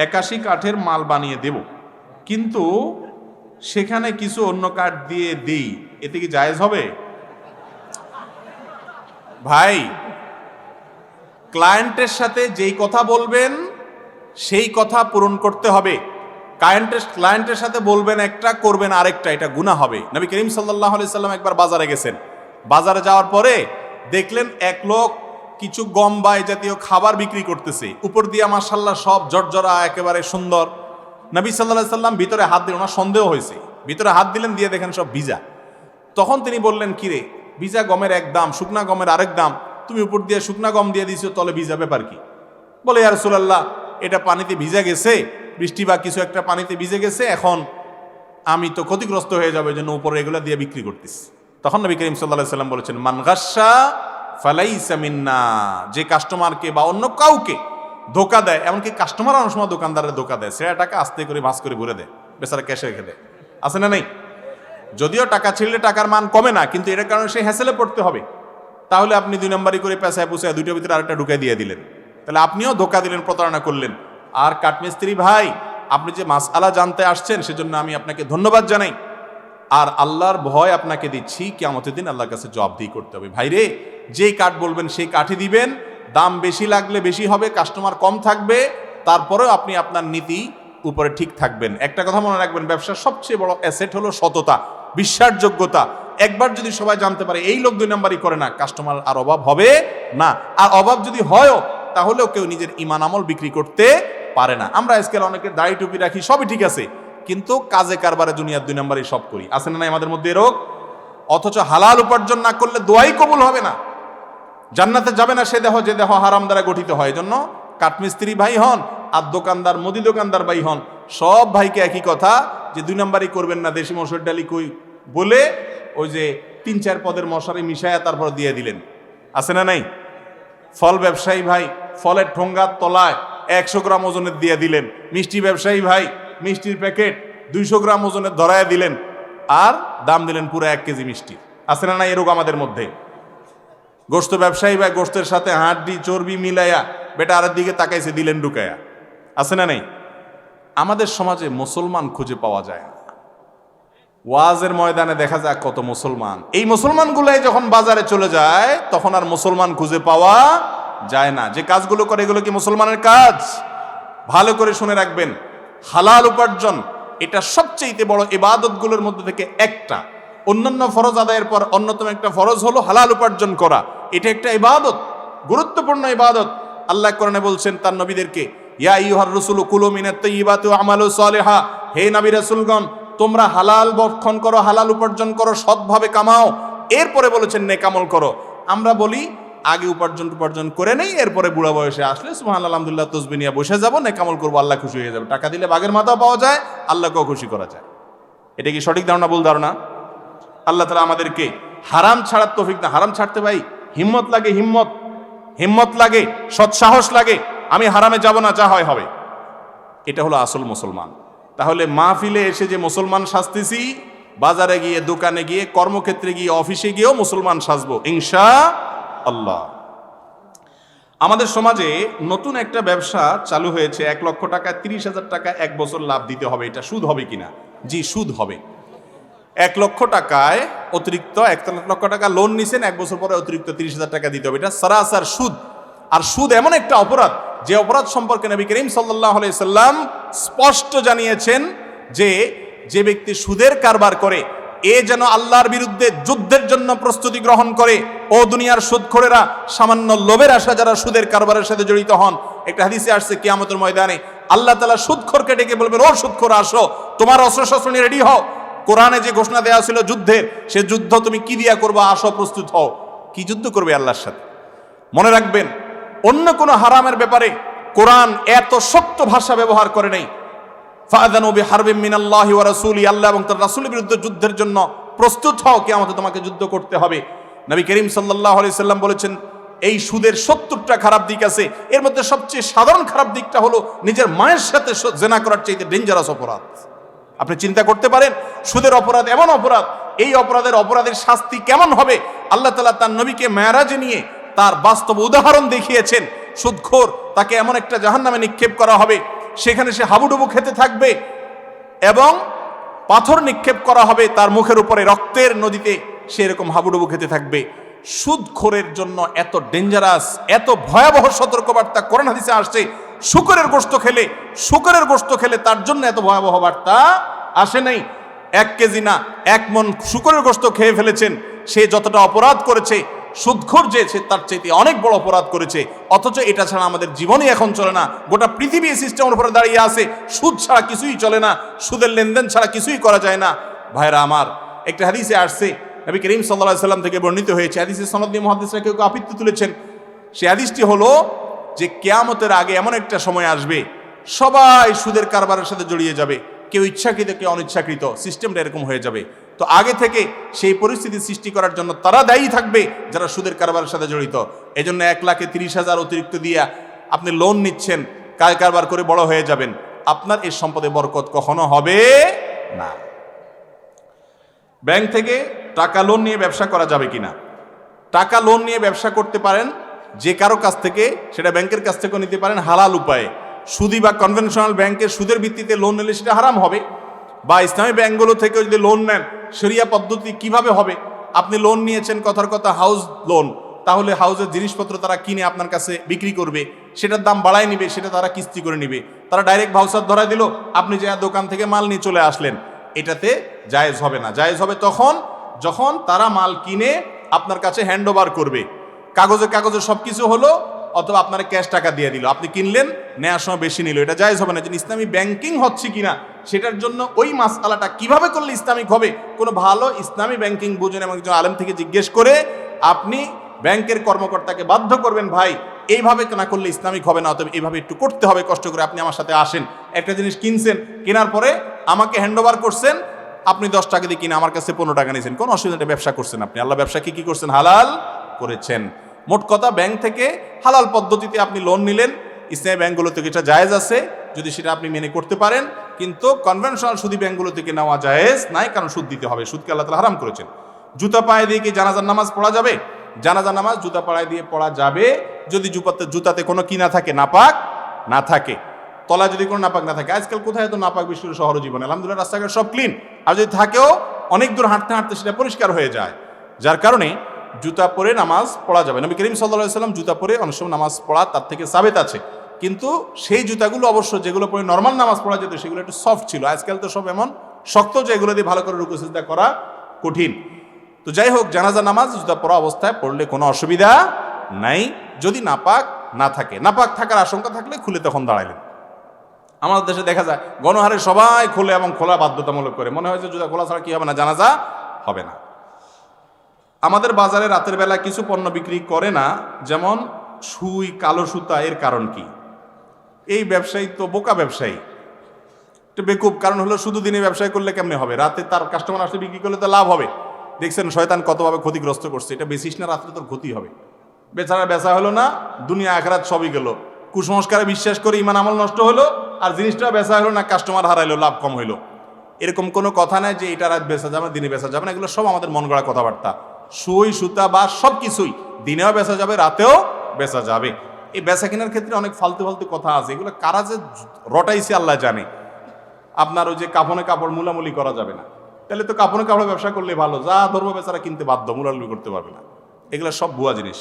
৮১ কাঠের মাল বানিয়ে দেব, কিন্তু সেখানে কিছু অন্য কাঠ দিয়ে দিই, এতে কি জায়েজ হবে? ভাই, ক্লায়েন্টের সাথে যেই কথা বলবেন সেই কথা পূরণ করতে হবে। ক্লায়েন্টের সাথে বলবেন একটা, করবেন আরেকটা, এটা গুনাহ হবে। নবী করিম সাল্লাল্লাহু আলাইহি সাল্লাম একবার বাজারে গেছেন। বাজারে যাওয়ার পরে দেখলেন এক লোক কিছু গম বা এই জাতীয় খাবার বিক্রি করতেছে, উপর দিয়ে মাশাআল্লাহ সব জর্জরা, একেবারে সুন্দর। নবী সাল্লাল্লাহু আলাইহি সাল্লাম ভিতরে হাত দিলেন, ওনার সন্দেহ হয়েছে, ভিতরে হাত দিলেন, দিয়ে দেখেন সব ভিজা। তখন তিনি বললেন, কিরে, ভিজা গমের এক দাম, শুকনা গমের আরেক দাম, তুমি উপর দিয়ে শুকনা গম দিয়ে দিছো, তলে ভিজা, ব্যাপার কি? বলে, ইয়া রাসূলুল্লাহ, এটা পানিতে ভিজা গেছে, বৃষ্টি বা কিছু একটা পানিতে ভিজে গেছে, এখন আমি তো ক্ষতিগ্রস্ত হয়ে যাবে, জন্য উপরে এগুলো দিয়ে বিক্রি করতেছি। তখন নবী করিম সাল্লাল্লাহু আলাইহি সাল্লাম বলেছেন, মান গাশশা ফালাইসা মিন্না, যে কাস্টমারকে বা অন্য কাউকে ধোকা দেয়, এমনকি কাস্টমার অনেক সময় দোকানদারের ধোকা দেয়, সেটা টাকা আস্তে করে ভাঁজ করে ভরে দেয়, বেচারা ক্যাশে রেখে দেয়, আছে না নেই? যদিও টাকা ছিঁড়লে টাকার মান কমে না, কিন্তু এটার কারণে সে হ্যাসেলে পড়তে হবে। তাহলে আপনি 2 নম্বরই করে পেঁচায় পুষায় দুইটার ভিতরে আরেকটা ঢুকাই দিয়ে দিলেন, তাহলে আপনিও ধোকা দিলেন, প্রতারণা করলেন। আর কাঠমিস্ত্রি ভাই, আপনি যে মাসআলা জানতে আসছেন সেজন্য আমি আপনাকে ধন্যবাদ জানাই, আর আল্লাহর ভয় আপনাকে দিচ্ছি, কিয়ামতের দিন আল্লাহর কাছে জবাবদিহি করতে হবে। ভাইরে, যেই কাঠ বলবেন সেই কাঠই দিবেন, দাম বেশি লাগলে বেশি হবে, কাস্টমার কম থাকবে, তারপরেও আপনি আপনার নীতি উপরে ঠিক থাকবেন। একটা কথা মনে রাখবেন, ব্যবসার সবচেয়ে বড় অ্যাসেট হলো সততা, বিশ্বাসযোগ্যতা। একবার যদি সবাই জানতে পারে এই লোক 2 নাম্বারই করে না, কাস্টমার আর অভাব হবে না। আর অভাব যদি হয়ও, তাহলেও কেউ নিজের ইমান আমল বিক্রি করতে পারে না। আমরা আজকাল অনেকে দাড়ি টুপি রাখি, সবই ঠিক আছে, কিন্তু কাজে কারবারে দুনিয়ার 2 নাম্বারই সব করি, আছে না নাই আমাদের মধ্যে রোগ? অথচ হালাল উপার্জন না করলে দোয়াই কবুল হবে না, জান্নাতে যাবে না সে দেহ যে দেহ হারাম দ্বারা গঠিত হয়। জন্য কাঠমিস্ত্রি ভাই হন আর দোকানদার, মুদি দোকানদার ভাই হন, সব ভাইকে একই কথা যে 2 নাম্বারই করবেন না, দেশি মসুর ডালি কই বলে ওই যে 3-4 পদের মশারি মিশায়া তারপর দিয়ে দিলেন, আছে না নাই? ফল ব্যবসায়ী ভাই ফলের ঠোঙ্গার তলায় 100 গ্রাম ওজনের দিয়ে দিলেন, মিষ্টি ব্যবসায়ী ভাই মিষ্টির প্যাকেট 200 গ্রাম ওজনের ধরায় দিলেন, আর দাম দিলেন পুরো 1 কেজি মিষ্টি, আছে না নাই? এরকম আমাদের মধ্যে। গোশত ব্যবসায়ী ভাই গোশতের সাথে হাড্ডি চর্বি মিলাইয়া বেটা আরের দিকে তাকাইছে, দিলেন ঢুকাইয়া, আছে না নাই? আমাদের সমাজে মুসলমান খুঁজে পাওয়া যায় না। ওয়াজের ময়দানে দেখা যায় কত মুসলমান, এই মুসলমানগুলাই যখন বাজারে চলে যায় তখন আর মুসলমান খুঁজে পাওয়া যায় না। যে কাজগুলো করে এগুলো কি মুসলমানের কাজ? ভালো করে শুনে রাখবেন, হালাল উপার্জন এটা সবচেয়ে বড় ইবাদতগুলোর মধ্যে থেকে একটা। অন্যান্য ফরজ আদায়ের পর অন্যতম একটা ফরজ হলো হালাল উপার্জন করা। এটা একটা ইবাদত, গুরুত্বপূর্ণ ইবাদত। আল্লাহ কোরআনে বলছেন তার নবীদেরকে, ইয়া আইয়ুহার রাসূলু কুলু মিনাত তাইয়্যিবাতি ওয়া আমালু সালিহা, হে নবী রাসূলগণ তোমরা হালাল ভক্ষণ করো, হালাল উপার্জন করো, সৎভাবে কামাও, এরপরে বলেছেন নেক আমল করো। আমরা বলি আগে উপার্জন করে নেই, এরপরে বুড়া বয়সে আসলে সুবহানাল্লাহ আলহামদুলিল্লাহ তসবিহ নিয়ে বসে যাবো, নেক আমল করবো, আল্লাহ খুশি হয়ে যাবে। টাকা দিলে বাঘের মাথাও পাওয়া যায়, আল্লাহকেও খুশি করা যায়। এটা কি সঠিক ধারণা, ভুল ধারণা? আল্লাহ তাআলা আমাদেরকে হারাম ছাড়ার তৌফিক না। হারাম ছাড়তে ভাই হিম্মত লাগে, হিম্মত লাগে, সৎসাহস লাগে। আমি হারামে যাব না, যা হয় হবে। এটা হলো আসল মুসলমান। তাহলে মাহফিলে এসে যে মুসলমান সাজতেছি, বাজারে গিয়ে, দোকানে গিয়ে, কর্মক্ষেত্রে গিয়ে, অফিসে গিয়েও মুসলমান সাজবো ইনশাআল্লাহ। আমাদের সমাজে নতুন একটা ব্যবসা চালু হয়েছে, 1 লক্ষ টাকা 30,000 টাকা 1 বছর লাভ দিতে হবে। এটা সুদ হবে কিনা? জি, সুদ হবে। 1 লক্ষ টাকায় অতিরিক্ত 1 লক্ষ টাকা লোন নিছেন, 1 বছর পরে অতিরিক্ত 30,000 টাকা দিতে হবে। এটা সরাসর সুদ। আর সুদ এমন একটা অপরাধ, যে অপরাধ সম্পর্কে নবী করিম সাল্লাল্লাহু আলাইহি সাল্লাম স্পষ্ট জানিয়েছেন যে ব্যক্তি সুদের কারবার করে, এ যেন আল্লাহর বিরুদ্ধে যুদ্ধের জন্য প্রস্তুতি গ্রহণ করে। ও দুনিয়ার সুদখোরেরা, সামান্য লোভের আশা যারা সুদের কারবারের সাথে জড়িত হন, একটা হাদিসে আসছে কিয়ামতের ময়দানে আল্লাহ তাআলা সুদখোরকে ডেকে বলবেন, ও সুদখোর আসো, তোমার অস্ত্রশস্ত্র নিয়ে রেডি হও। কোরআনে যে ঘোষণা দেওয়া ছিল যুদ্ধের, সে যুদ্ধ তুমি কি দিয়া করবা? আসো, প্রস্তুত হও। কি যুদ্ধ করবে? আল্লাহর সাথে। মনে রাখবেন, অন্য কোনো হারামের ব্যাপারে কোরআন এত শক্ত ভাষা ব্যবহার করে নাই। ফাআযানু বিহারবিম মিনাল্লাহি ওয়া রাসূলি, আল্লাহ এবং তার রাসূলের বিরুদ্ধে যুদ্ধের জন্য প্রস্তুত হও, কিয়ামতে তোমাকে যুদ্ধ করতে হবে। নবী করিম সাল্লাল্লাহু আলাইহি সাল্লাম বলেছেন, এই সুদের 70টা খারাপ দিক আছে, এর মধ্যে সবচেয়ে সাধারণ খারাপ দিকটা হলো নিজের মায়ের সাথে জেনা করার চাইতে ডেঞ্জারাস অপরাধ। আপনি চিন্তা করতে পারেন, সুদের অপরাধ এমন অপরাধ, এই অপরাধের শাস্তি কেমন হবে? আল্লাহ তাআলা তার নবীকে মেরাজে নিয়ে তার বাস্তব উদাহরণ দেখিয়েছেন। সুদখোর, তাকে এমন একটা জাহান্নামে নিক্ষেপ করা হবে, সেখানে সে হাবুডুবু খেতে থাকবে এবং পাথর নিক্ষেপ করা হবে তার মুখের উপরে, রক্তের নদীতে সে এরকম হাবুডুবু খেতে থাকবে। সুদখোরের জন্য এত ডেঞ্জারাস, এত ভয়াবহ সতর্কবার্তা কোরআন হাদিসে আসছে। শুকরের গোশত খেলে তার জন্য এত ভয়াবহ বার্তা আসে নাই। 1 কেজি না, 1 মণ শুকরের গোশত খেয়ে ফেলেছেন, সে যতটা অপরাধ করেছে, সুদখোর যে সে তার চাইতে অনেক বড় অপরাধ করেছে। অথচ এটা ছাড়া আমাদের জীবনই এখন চলে না। গোটা পৃথিবী এই সিস্টেমের উপরে দাঁড়িয়ে আছে, সুদ ছাড়া কিছুই চলে না, সুদের লেনদেন ছাড়া কিছুই করা যায় না। ভাইরা আমার, একটা হাদিসে আসছে, নবী করিম সাল্লাল্লাহু আলাইহি সাল্লাম থেকে বর্ণিত হয়েছে, হাদিসের সনদ দিয়ে মুহাদ্দিসরা কেউ আপত্তি তুলেছেন। সেই হাদিসটি হলো যে কিয়ামতের আগে এমন একটা সময় আসবে, সবাই সুদের কারবারের সাথে জড়িয়ে যাবে, কেউ ইচ্ছাকৃত কেউ অনিচ্ছাকৃত, সিস্টেমটা এরকম হয়ে যাবে। তো আগে থেকে সেই পরিস্থিতি সৃষ্টি করার জন্য তারা দায়ী থাকবে যারা সুদের কারবারের সাথে জড়িত। এজন্য 1,30,000 অতিরিক্ত দিয়া আপনি লোন নিচ্ছেন, কারবার করে বড় হয়ে যাবেন, আপনার এই সম্পদে বরকত কখনো হবে না। ব্যাংক থেকে টাকা লোন নিয়ে ব্যবসা করা যাবে কিনা? টাকা লোন নিয়ে ব্যবসা করতে পারেন যে কারো কাছ থেকে, সেটা ব্যাংকের কাছ থেকেও নিতে পারেন হালাল উপায়ে। সুদি বা কনভেনশনাল ব্যাংকের সুদের ভিত্তিতে লোন নিলে সেটা হারাম হবে। বা ইসলামী ব্যাংকগুলো থেকেও যদি লোন নেন, শরিয়া পদ্ধতি কিভাবে হবে? আপনি লোন নিয়েছেন, কথার কথা হাউস লোন, তাহলে হাউজের জিনিসপত্র তারা কিনে আপনার কাছে বিক্রি করবে, সেটার দাম বাড়ায় নিবে, সেটা তারা কিস্তি করে নিবে। তারা ডাইরেক্ট ভাউচার ধরাই দিল, আপনি যে দোকান থেকে মাল নিয়ে চলে আসলেন, এটাতে জায়েজ হবে না। জায়েজ হবে তখন যখন তারা মাল কিনে আপনার কাছে হ্যান্ড ওভার করবে, কাগজে কাগজে সব কিছু হলো, অথবা আপনার ক্যাশ টাকা দিয়ে দিল, আপনি কিনলেন, নেওয়ার সময় বেশি নিল, এটা জায়েজ হবে না। যে ইসলামী ব্যাংকিং হচ্ছে কিনা সেটার জন্য ওই মাসআলাটা কিভাবে করলে ইসলামিক হবে, কোনো ভালো ইসলামী ব্যাংকিং বুঝেন এবং একজন আলেম থেকে জিজ্ঞেস করে আপনি ব্যাংকের কর্মকর্তাকে বাধ্য করবেন, ভাই এইভাবে না করলে ইসলামিক হবে না, অথবা এইভাবে একটু করতে হবে, কষ্ট করে আপনি আমার সাথে আসেন। একটা জিনিস কিনছেন, কেনার পরে আমাকে হ্যান্ড ওভার করছেন, আপনি 10 টাকা দিয়ে কিনে আমার কাছে 15 টাকা নিয়েছেন, কোনো অসুবিধা নেই, ব্যবসা করছেন আপনি, আল্লাহ ব্যবসাকে কি করছেন, হালাল করেছেন। মোট কথা, ব্যাংক থেকে হালাল পদ্ধতিতে আপনি লোন নিলেন, ইসলামী ব্যাংকগুলো থেকে এটা জায়েজ আছে যদি সেটা আপনি মেনে করতে পারেন, কিন্তু কনভেনশনাল সুদী ব্যাংকগুলো থেকে নেওয়া জায়েজ নাই, কারণ সুদ দিতে হবে, সুদকে আল্লাহ তাআলা হারাম করেছেন। জুতা পায়ে দিয়ে কি জানাজার নামাজ পড়া যাবে? জানাজার নামাজ জুতা পায়ে দিয়ে পড়া যাবে যদি জুতাতে কোনো কি না থাকে, নাপাক না থাকে, তলায় যদি কোনো নাপাক না থাকে। আজকাল কোথায় এত নাপাক বিশ্বের শহর জীবনে, আলহামদুলিল্লাহ রাস্তাঘাট সব ক্লিন, আর যদি থাকেও অনেক দূর হাঁটতে হাঁটতে সেটা পরিষ্কার হয়ে যায়, যার কারণে জুতা পরে নামাজ পড়া যাবে। নবী করিম সাল্লাল্লাহু আলাইহি ওয়াসাল্লাম জুতা পরে অনেক সময় নামাজ পড়া তার থেকে সাবেত আছে, কিন্তু সেই জুতাগুলো অবশ্য যেগুলো পরে নর্মাল নামাজ পড়া যেত সেগুলো একটু সফট ছিল। আজকাল তো সব এমন শক্ত যে এগুলো দিয়ে ভালো করে রুকু সিজদা করা কঠিন। তো যাই হোক, জানাজা নামাজ জুতা পরা অবস্থায় পড়লে কোনো অসুবিধা নাই, যদি নাপাক না থাকে। নাপাক থাকার আশঙ্কা থাকলে খুলে তখন দাঁড়াইলেন। আমাদের দেশে দেখা যায় গণহারে সবাই খোলে এবং খোলা বাধ্যতামূলক করে, মনে হয় যে জুতা খোলা ছাড়া কি হবে না, জানাজা হবে না। আমাদের বাজারে রাতের বেলা কিছু পণ্য বিক্রি করে না, যেমন সুই, কালো সুতা, এর কারণ কি? এই ব্যবসায়ী তো বোকা ব্যবসায়ী, একটু বেকুব। কারণ হলো শুধু দিনে ব্যবসায় করলে কেমনে হবে, রাতে তার কাস্টমার আসলে বিক্রি করলে তো লাভ হবে। দেখছেন শয়তান কতভাবে ক্ষতিগ্রস্ত করছে, এটা বেশিস না, রাত্রে তোর ক্ষতি হবে। বেচারা বেচা হলো না, দুনিয়া আখেরাত সবই গেল, কুসংস্কারে বিশ্বাস করে ইমান আমল নষ্ট হলো, আর জিনিসটা বেচা হলো না, কাস্টমার হারাইলো, লাভ কম হইলো। এরকম কোনো কথা নাই যে এটা রাত বেচা যাবে, দিনে বেচা যাবে না, এগুলো সব আমাদের মন গড়া কথাবার্তা। সুই, সুতা বা সব কিছুই দিনেও বেচা যাবে, রাতেও বেচা যাবে। এই বেচা কেনার ক্ষেত্রে অনেক ফালতু ফালতু কথা আছে, এগুলো কারা যে রটাইছে আল্লাহ জানে। আপনার ওই যে কাফনে কাপড় মুলামুলি করা যাবে না, তাহলে তো কাপনে কাপড় ব্যবসা করলে ভালো, যা ধরবো বেচারা কিনতে বাধ্য, মুলামুলি করতে পারবে না। এগুলো সব ভুয়া জিনিস।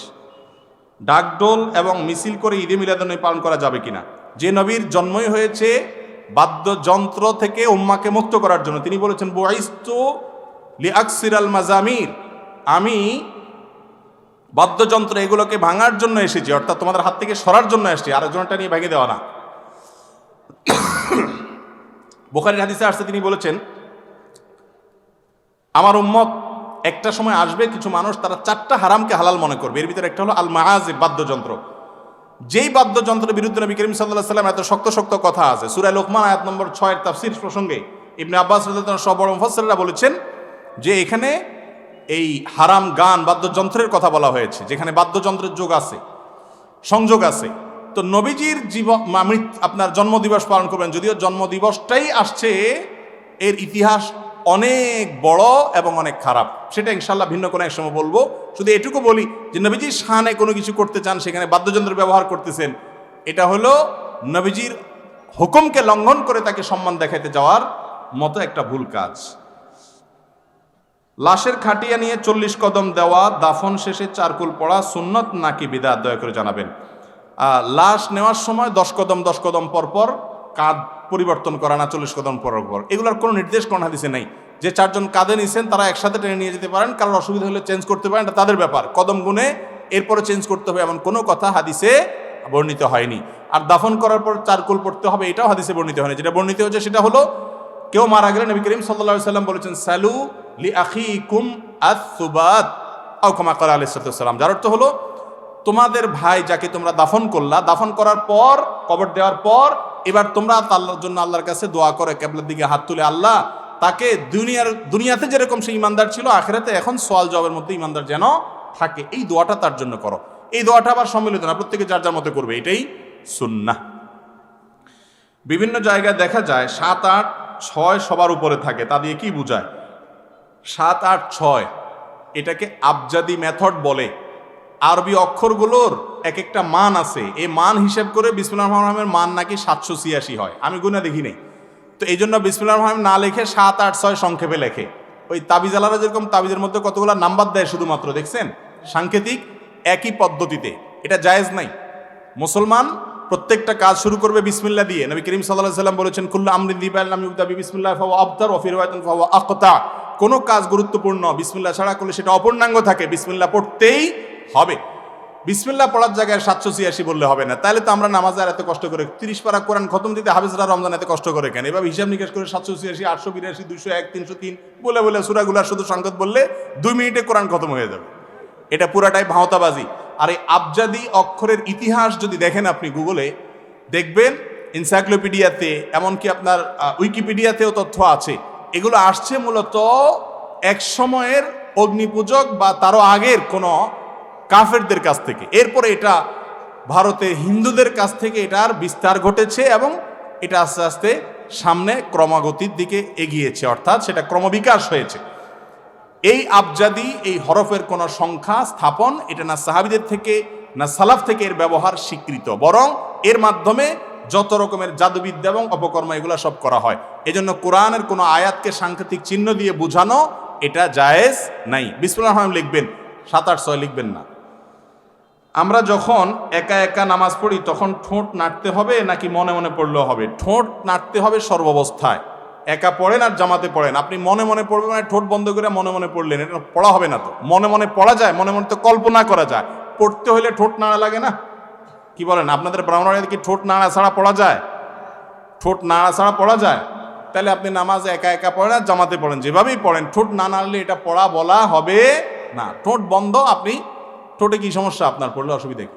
ডাকডোল এবং মিছিল করে ঈদে মিলাদুন্নবী পালন করা যাবে কিনা? যে নবীর জন্মই হয়েছে বাদ্যযন্ত্র থেকে উম্মাকে মুক্ত করার জন্য, তিনি বলেছেন বুইস্তু লিআকসিরাল মাজামির, আমি বাদ্যযন্ত্র এগুলোকে ভাঙার জন্য এসেছি, অর্থাৎ তোমাদের হাত থেকে সরার জন্য এসেছি, আরেকজনটা নিয়ে ভেঙে দেওয়া না। বুখারীর হাদিসে আসছে, তিনি বলেছেন আমার উম্মত একটা সময় আসবে, কিছু মানুষ তারা 4টা হারামকে হালাল মনে করবে, এর ভিতরে একটা হলো আল মাআজিব, বাদ্যযন্ত্র। যেই বাদ্যযন্ত্রের বিরুদ্ধে নবী করিম সাল্লাল্লাহু আলাইহি ওয়াসাল্লাম এত শক্ত শক্ত কথা আছে, সূরা লোকমান আয়াত নম্বর 6 এর তাফসীর প্রসঙ্গে ইবনে আব্বাস রাদিয়াল্লাহু আনহু সহ বড় মুফাসসিররা বলেছেন যে এখানে এই হারাম গান, বাদ্যযন্ত্রের কথা বলা হয়েছে, যেখানে বাদ্যযন্ত্রের যোগ আছে, সংযোগ আছে। তো নবীজির আপনার জন্মদিবস পালন করবেন, যদিও জন্মদিবসটাই আসছে, এর ইতিহাস অনেক বড় এবং অনেক খারাপ, সেটা ইনশাল্লাহ ভিন্ন কোনো এক সময় বলবো। শুধু এটুকু বলি যে নবীজির শানে কোনো কিছু করতে চান, সেখানে বাদ্যযন্ত্র ব্যবহার করতেছেন, এটা হলো নবীজির হুকুমকে লঙ্ঘন করে তাকে সম্মান দেখাতে যাওয়ার মতো একটা ভুল কাজ। লাশের খাটিয়া নিয়ে 40 কদম দেওয়া, দাফন শেষে চারকুল পড়া সুন্নত নাকি বিদআত, দয়া করে জানাবেন। লাশ নেওয়ার সময় 10 কদম পর পর কাঁধ পরিবর্তন করা, না 40 কদম পর পর, এগুলোর কোনো নির্দেশ কোন হাদিসে নেই। যে 4 জন কাঁধে নিছেন তারা একসাথে টেনে নিয়ে যেতে পারেন, কারোর অসুবিধা হলে চেঞ্জ করতে পারেন, এটা তাদের ব্যাপার। কদম গুনে এরপরে চেঞ্জ করতে হবে এমন কোনো কথা হাদিসে বর্ণিত হয়নি। আর দাফন করার পর চারকুল পড়তে হবে, এটাও হাদিসে বর্ণিত হয়নি। যেটা বর্ণিত হচ্ছে সেটা হলো কেউ মারা গেলে নবী করিম সাল্লাল্লাহু আলাইহি ওয়াসাল্লাম বলেছেন সালু লি আখিকুম আস-সুবাত আও কামা ক্বালা আলাইহিস সালাম, যার অর্থ হলো তোমাদের ভাই যাকে তোমরা দাফন করলা, দাফন করার পর কবর দেওয়ার পর এবার তোমরা আল্লাহর জন্য আল্লাহর কাছে দোয়া করে কিবলার দিকে হাত তুলে, আল্লাহ তাকে দুনিয়াতে যেরকম সে ইমানদার ছিল, আখিরাতে এখন সওয়াল জবাবের মধ্যে ইমানদার যেন থাকে, এই দোয়াটা তার জন্য করো। এই দোয়াটা আবার সম্মিলিত না, প্রত্যেকে যার যার মতো করবে, এটাই সুন্নাহ। বিভিন্ন জায়গায় দেখা যায় 7, 8, 6 সবার উপরে থাকে, তা দিয়ে কি বোঝায়? 7, 8, 6 এটাকে আবজাদি মেথড বলে। আরবি অক্ষরগুলোর এক একটা মান আছে, এই মান হিসেব করে বিসমিল্লাহির রহমানির রহিমের মান নাকি 786 হয়, আমি গুণা দেখি নাই। তো এই জন্য বিসমিল্লাহির রহমানির রহিম না লেখে 7, 8, 6 সংক্ষেপে লেখে। ওই তাবিজ আলারা যেরকম তাবিজের মধ্যে কতগুলো নাম্বার দেয় শুধুমাত্র, দেখছেন সাংকেতিক, একই পদ্ধতিতে, এটা জায়েজ নাই। মুসলমান প্রত্যেকটা কাজ শুরু করবে বিসমিল্লাহ দিয়ে। নবী করিম সাল্লাল্লাহু আলাইহি ওয়াসাল্লাম বলেছেন, কুল্লু আমরিন যিবাল লাম ইবদা বিসমিল্লাহ ফাহুয়া আবতার ওয়া ফি রিওয়ায়াতিন ফাহুয়া আকতা। কোন কাজ গুরুত্বপূর্ণ বিসমিল্লাহ ছাড়া করলে সেটা অপূর্ণাঙ্গ থাকে, বিসমিল্লাহ পড়তেই হবে। বিসমিল্লাহ পড়ার জায়গায় 786 বললে হবে না। তাহলে তো আমরা নামাজে আর এত কষ্ট করে 30 পারা কোরআন খতম দিতে হাফেজরা রমজান এত কষ্ট করে কেন? এভাবে হিসাব নিকাশ করে 786, 882, 201, 303 বলে বলে সূরাগুলার শুধু সংকেত বললে 2 মিনিটে কোরআন খতম হয়ে যাবে। এটা পুরাটাই ভাওতাবাজি। আর এই আবজাদি অক্ষরের ইতিহাস যদি দেখেন আপনি গুগলে দেখবেন, এনসাইক্লোপিডিয়াতে, এমনকি আপনার উইকিপিডিয়াতেও তথ্য আছে। এগুলো আসছে মূলত এক সময়ের অগ্নিপূজক বা তারও আগের কোনো কাফেরদের কাছ থেকে। এরপরে এটা ভারতে হিন্দুদের কাছ থেকে এটার বিস্তার ঘটেছে এবং এটা আস্তে আস্তে সামনে ক্রমাগতির দিকে এগিয়েছে, অর্থাৎ সেটা ক্রমবিকাশ হয়েছে। এই আবজাদি, এই হরফের কোনো সংখ্যা স্থাপন, এটা না সাহাবীদের থেকে না সালাফ থেকে এর ব্যবহার স্বীকৃত, বরং এর মাধ্যমে যত রকমের জাদুবিদ্যা এবং অপকর্ম এগুলো সব করা হয়। এজন্য কোরআনের কোনো আয়াতকে সাংকেতিক চিহ্ন দিয়ে বোঝানো এটা জায়েজ নাই। বিসমিল্লাহির রহমানির রহিম লিখবেন, 786 লিখবেন না। আমরা যখন একা একা নামাজ পড়ি তখন ঠোঁট নাড়তে হবে নাকি মনে মনে পড়লেও হবে? ঠোঁট নাড়তে হবে সর্বাবস্থায়। একা পড়েন আর জামাতে পড়েন, আপনি মনে মনে পড়বেন মানে ঠোঁট বন্ধ করে মনে মনে পড়লেন, এটা পড়া হবে না। তো মনে মনে পড়া যায়, মনে মনে তো কল্পনা করা যায়। পড়তে হলে ঠোঁট নাড়া লাগে না? কি বলেন, আপনাদের ব্রাহ্মণবাড়িতে কি ঠোঁট নাড়া ছাড়া পড়া যায়? ঠোঁট নাড়া ছাড়া পড়া যায়? তাহলে আপনি নামাজ একা একা পড়েন আর জামাতে পড়েন, যেভাবেই পড়েন, ঠোঁট না নাড়লে এটা পড়া বলা হবে না। ঠোঁট বন্ধ, আপনি ঠোঁটে কি সমস্যা আপনার? পড়লে অসুবিধা কি?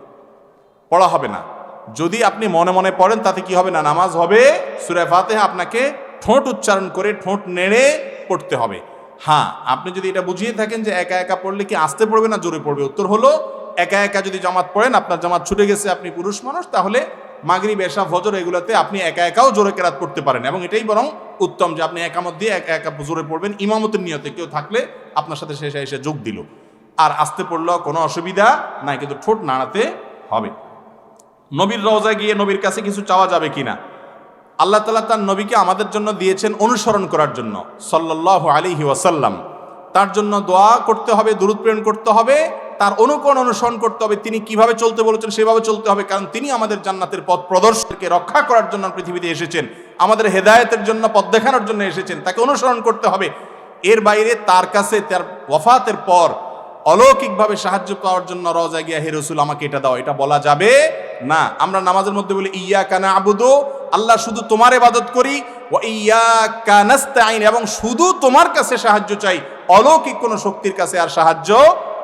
পড়া হবে না। যদি আপনি মনে মনে পড়েন তাতে কি হবে না, নামাজ হবে। সূরা ফাতিহা আপনাকে ঠোঁট উচ্চারণ করে ঠোঁট নেড়ে পড়তে হবে। হ্যাঁ, আপনি যদি এটা বুঝিয়ে থাকেন যে একা একা পড়লে কি আস্তে পড়বে না জোরে পড়বে, উত্তর হলো একা একা যদি জামাত পড়েন, আপনার জামাত ছুটে গেছে, আপনি পুরুষ মানুষ, তাহলে মাগরিব, এশা, ফজর এগুলোতে আপনি একা একাও জোরে কেরাত পড়তে পারেন। এবং এটাই বরং উত্তম যে আপনি একামত দিয়ে একা একা জোরে পড়বেন ইমামতের নিয়তে, কেউ থাকলে আপনার সাথে শেষে এসে যোগ দিল। আর আস্তে পড়লেও কোনো অসুবিধা নাই, কিন্তু ঠোঁট নাড়াতে হবে। নবীর রওজায় গিয়ে নবীর কাছে কিছু চাওয়া যাবে কিনা? আল্লাহ তাআলা তার নবীকে আমাদের জন্য দিয়েছেন অনুসরণ করার জন্য, সাল্লাল্লাহু আলাইহি ওয়াসাল্লাম। তার জন্য দোয়া করতে হবে, দুরূদ প্রেরণ করতে হবে, তার অনুকরণ অনুসরণ করতে হবে। তিনি কিভাবে চলতে বলেছেন সেভাবে চলতে হবে, কারণ তিনি আমাদের জান্নাতের পথ প্রদর্শককে রক্ষা করার জন্য পৃথিবীতে এসেছেন, আমাদের হেদায়েতের জন্য পথ দেখানোর জন্য এসেছেন, তাকে অনুসরণ করতে হবে। এর বাইরে তার কাছে তার ওয়াফাতের পর অলৌকিকভাবে সাহায্য পাওয়ার জন্য রওজায় গিয়া হে রাসূল আমাকে এটা দাও, এটা বলা যাবে না। আমরা নামাজের মধ্যে বলি ইয়াকা না'বুদু, আল্লাহ শুধু তোমার ইবাদত করি, ওয়া ইয়াকা নাস্তাঈন, এবং শুধু তোমার কাছে সাহায্য চাই, অলৌকিক কোন শক্তির কাছে আর সাহায্য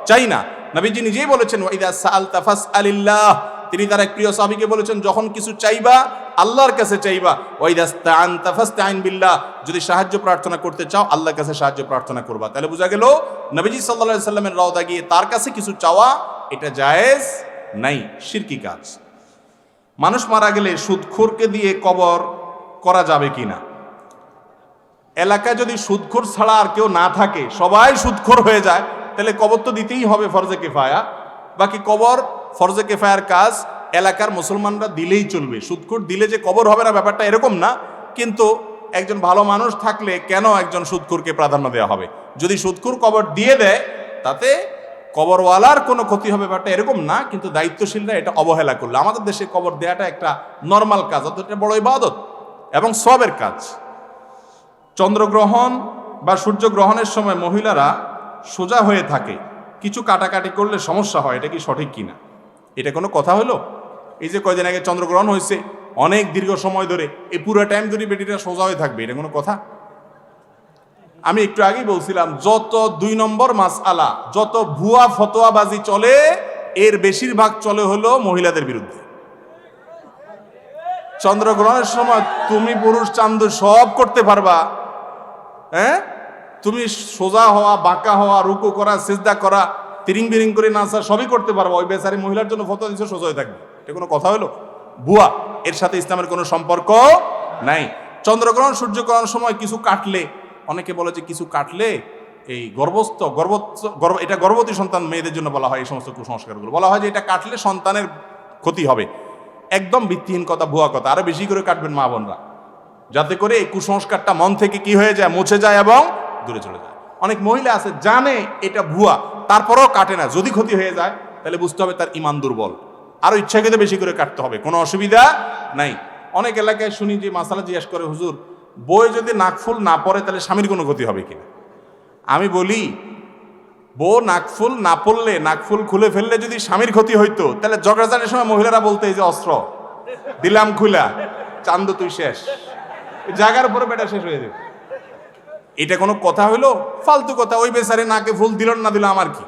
চাই না। নবীজি নিজেই বলেছেন ওয়া ইযা সাআলতা ফাসআলিল্লাহ, তিনি তার এক প্রিয় সাহাবীকে বলেছেন যখন কিছু চাইবা আল্লাহর কাছে চাইবা। ওয়া ইযা ইসতাআনতা ফাসতাঈন বিল্লাহ, যদি সাহায্য প্রার্থনা করতে চাও আল্লাহর কাছে সাহায্য প্রার্থনা করবা। তাহলে বোঝা গেল নবীজি সাল্লাল্লাহু আলাইহি সাল্লামের রওজা গিয়ে তার কাছে কিছু চাওয়া এটা জায়েজ নাই, শিরকি কাজ। মানুষ মারা গেলে সুদখোরকে দিয়ে কবর করা যাবে কিনা? এলাকায় যদি সুদখোর ছাড়া আর কেউ না থাকে, সবাই সুদখোর হয়ে যায়, তাহলে কবর তো দিতেই হবে ফরজে কিফায়া। বাকি কবর ফরজে কিফায়ার কাজ এলাকার মুসলমানরা দিলেই চলবে। সুদখোর দিলে যে কবর হবে না ব্যাপারটা এরকম না, কিন্তু একজন ভালো মানুষ থাকলে কেন একজন সুদখোরকে প্রাধান্য দেওয়া হবে? যদি সুদখোর কবর দিয়ে দেয় তাতে কবরওয়ালার কোনো ক্ষতি হবে ব্যাপারটা এরকম না, কিন্তু দায়িত্বশীলরা এটা অবহেলা করলো। আমাদের দেশে কবর দেওয়াটা একটা নর্মাল কাজ, অর্থাৎ এটা বড় ইবাদত এবং সওয়াবের কাজ। চন্দ্রগ্রহণ বা সূর্যগ্রহণের সময় মহিলারা সোজা হয়ে থাকে, কিছু কাটাকাটি করলে সমস্যা হয়, এটা কি সঠিক কিনা? এটা কোনো কথা হলো? এই যে কয়দিন আগে চন্দ্রগ্রহণ হয়েছে, অনেক দীর্ঘ সময় ধরে, এই পুরো টাইম ধরে বেটিটা সোজা হয়ে থাকবে, এটা কোনো কথা? আমি একটু আগেই বলছিলাম, যত 2 নম্বর মাসআলা, যত ভুয়া ফতোয়াবাজি চলে, এর বেশিরভাগ চলে হলো মহিলাদের বিরুদ্ধে। চন্দ্রগ্রহণের সময় তুমি পুরুষ চান্দ সব করতে পারবা, হ্যাঁ? তুমি সোজা হওয়া, বাঁকা হওয়া, রুকু করা, সিজদা করা, তিরিং বিরিং করে নাচা সবই করতে পারবা। ওই বেচারি মহিলার জন্য ফতোয়া দিচ্ছে সোজা হয়ে থাকবে, এটা কোনো কথা হলো? ভুয়া, এর সাথে ইসলামের কোনো সম্পর্ক নাই। চন্দ্রগ্রহণ সূর্যগ্রহণের সময় কিছু কাটলে, অনেকে বলে যে কিছু কাটলে এই এটা গর্ভবতী সন্তান মেয়েদের জন্য বলা হয়, এই সমস্ত কুসংস্কারগুলো বলা হয় যে এটা কাটলে সন্তানের ক্ষতি হবে। একদম ভিত্তিহীন কথা, ভুয়া কথা। আরো বেশি করে কাটবেন মা বোনরা, যাতে করে এই কুসংস্কারটা মন থেকে কি হয়ে যায়, মুছে যায় এবং দূরে চলে যায়। অনেক মহিলা আছে জানে এটা ভুয়া, তারপরেও কাটে না, যদি ক্ষতি হয়ে যায় তাহলে বুঝতে হবে তার ইমান দুর্বল, আরো ইচ্ছাকৃত বেশি করে কাটতে হবে, কোনো অসুবিধা নাই। অনেক এলাকায় শুনি যে মাসালা জিজ্ঞেস করে, হুজুর বই যদি নাকফুল না পড়ে তাহলে স্বামীর কোনো ক্ষতি হবে কিনা। আমি বলি, বউ নাকফুল না পড়লে, নাকফুল খুলে ফেললে যদি স্বামীর ক্ষতি হইতো, তাহলে ঝগড়াঝাটির সময় মহিলারা বলতে এই যে অস্ত্র দিলাম খুলা, চান্দ তুই শেষ, জায়গার উপরে বেটা শেষ হয়ে যাবে। এটা কোনো কথা হইলো? ফালতু কথা। ওই বেচারে নাকে ফুল দিল না দিল আমার কি,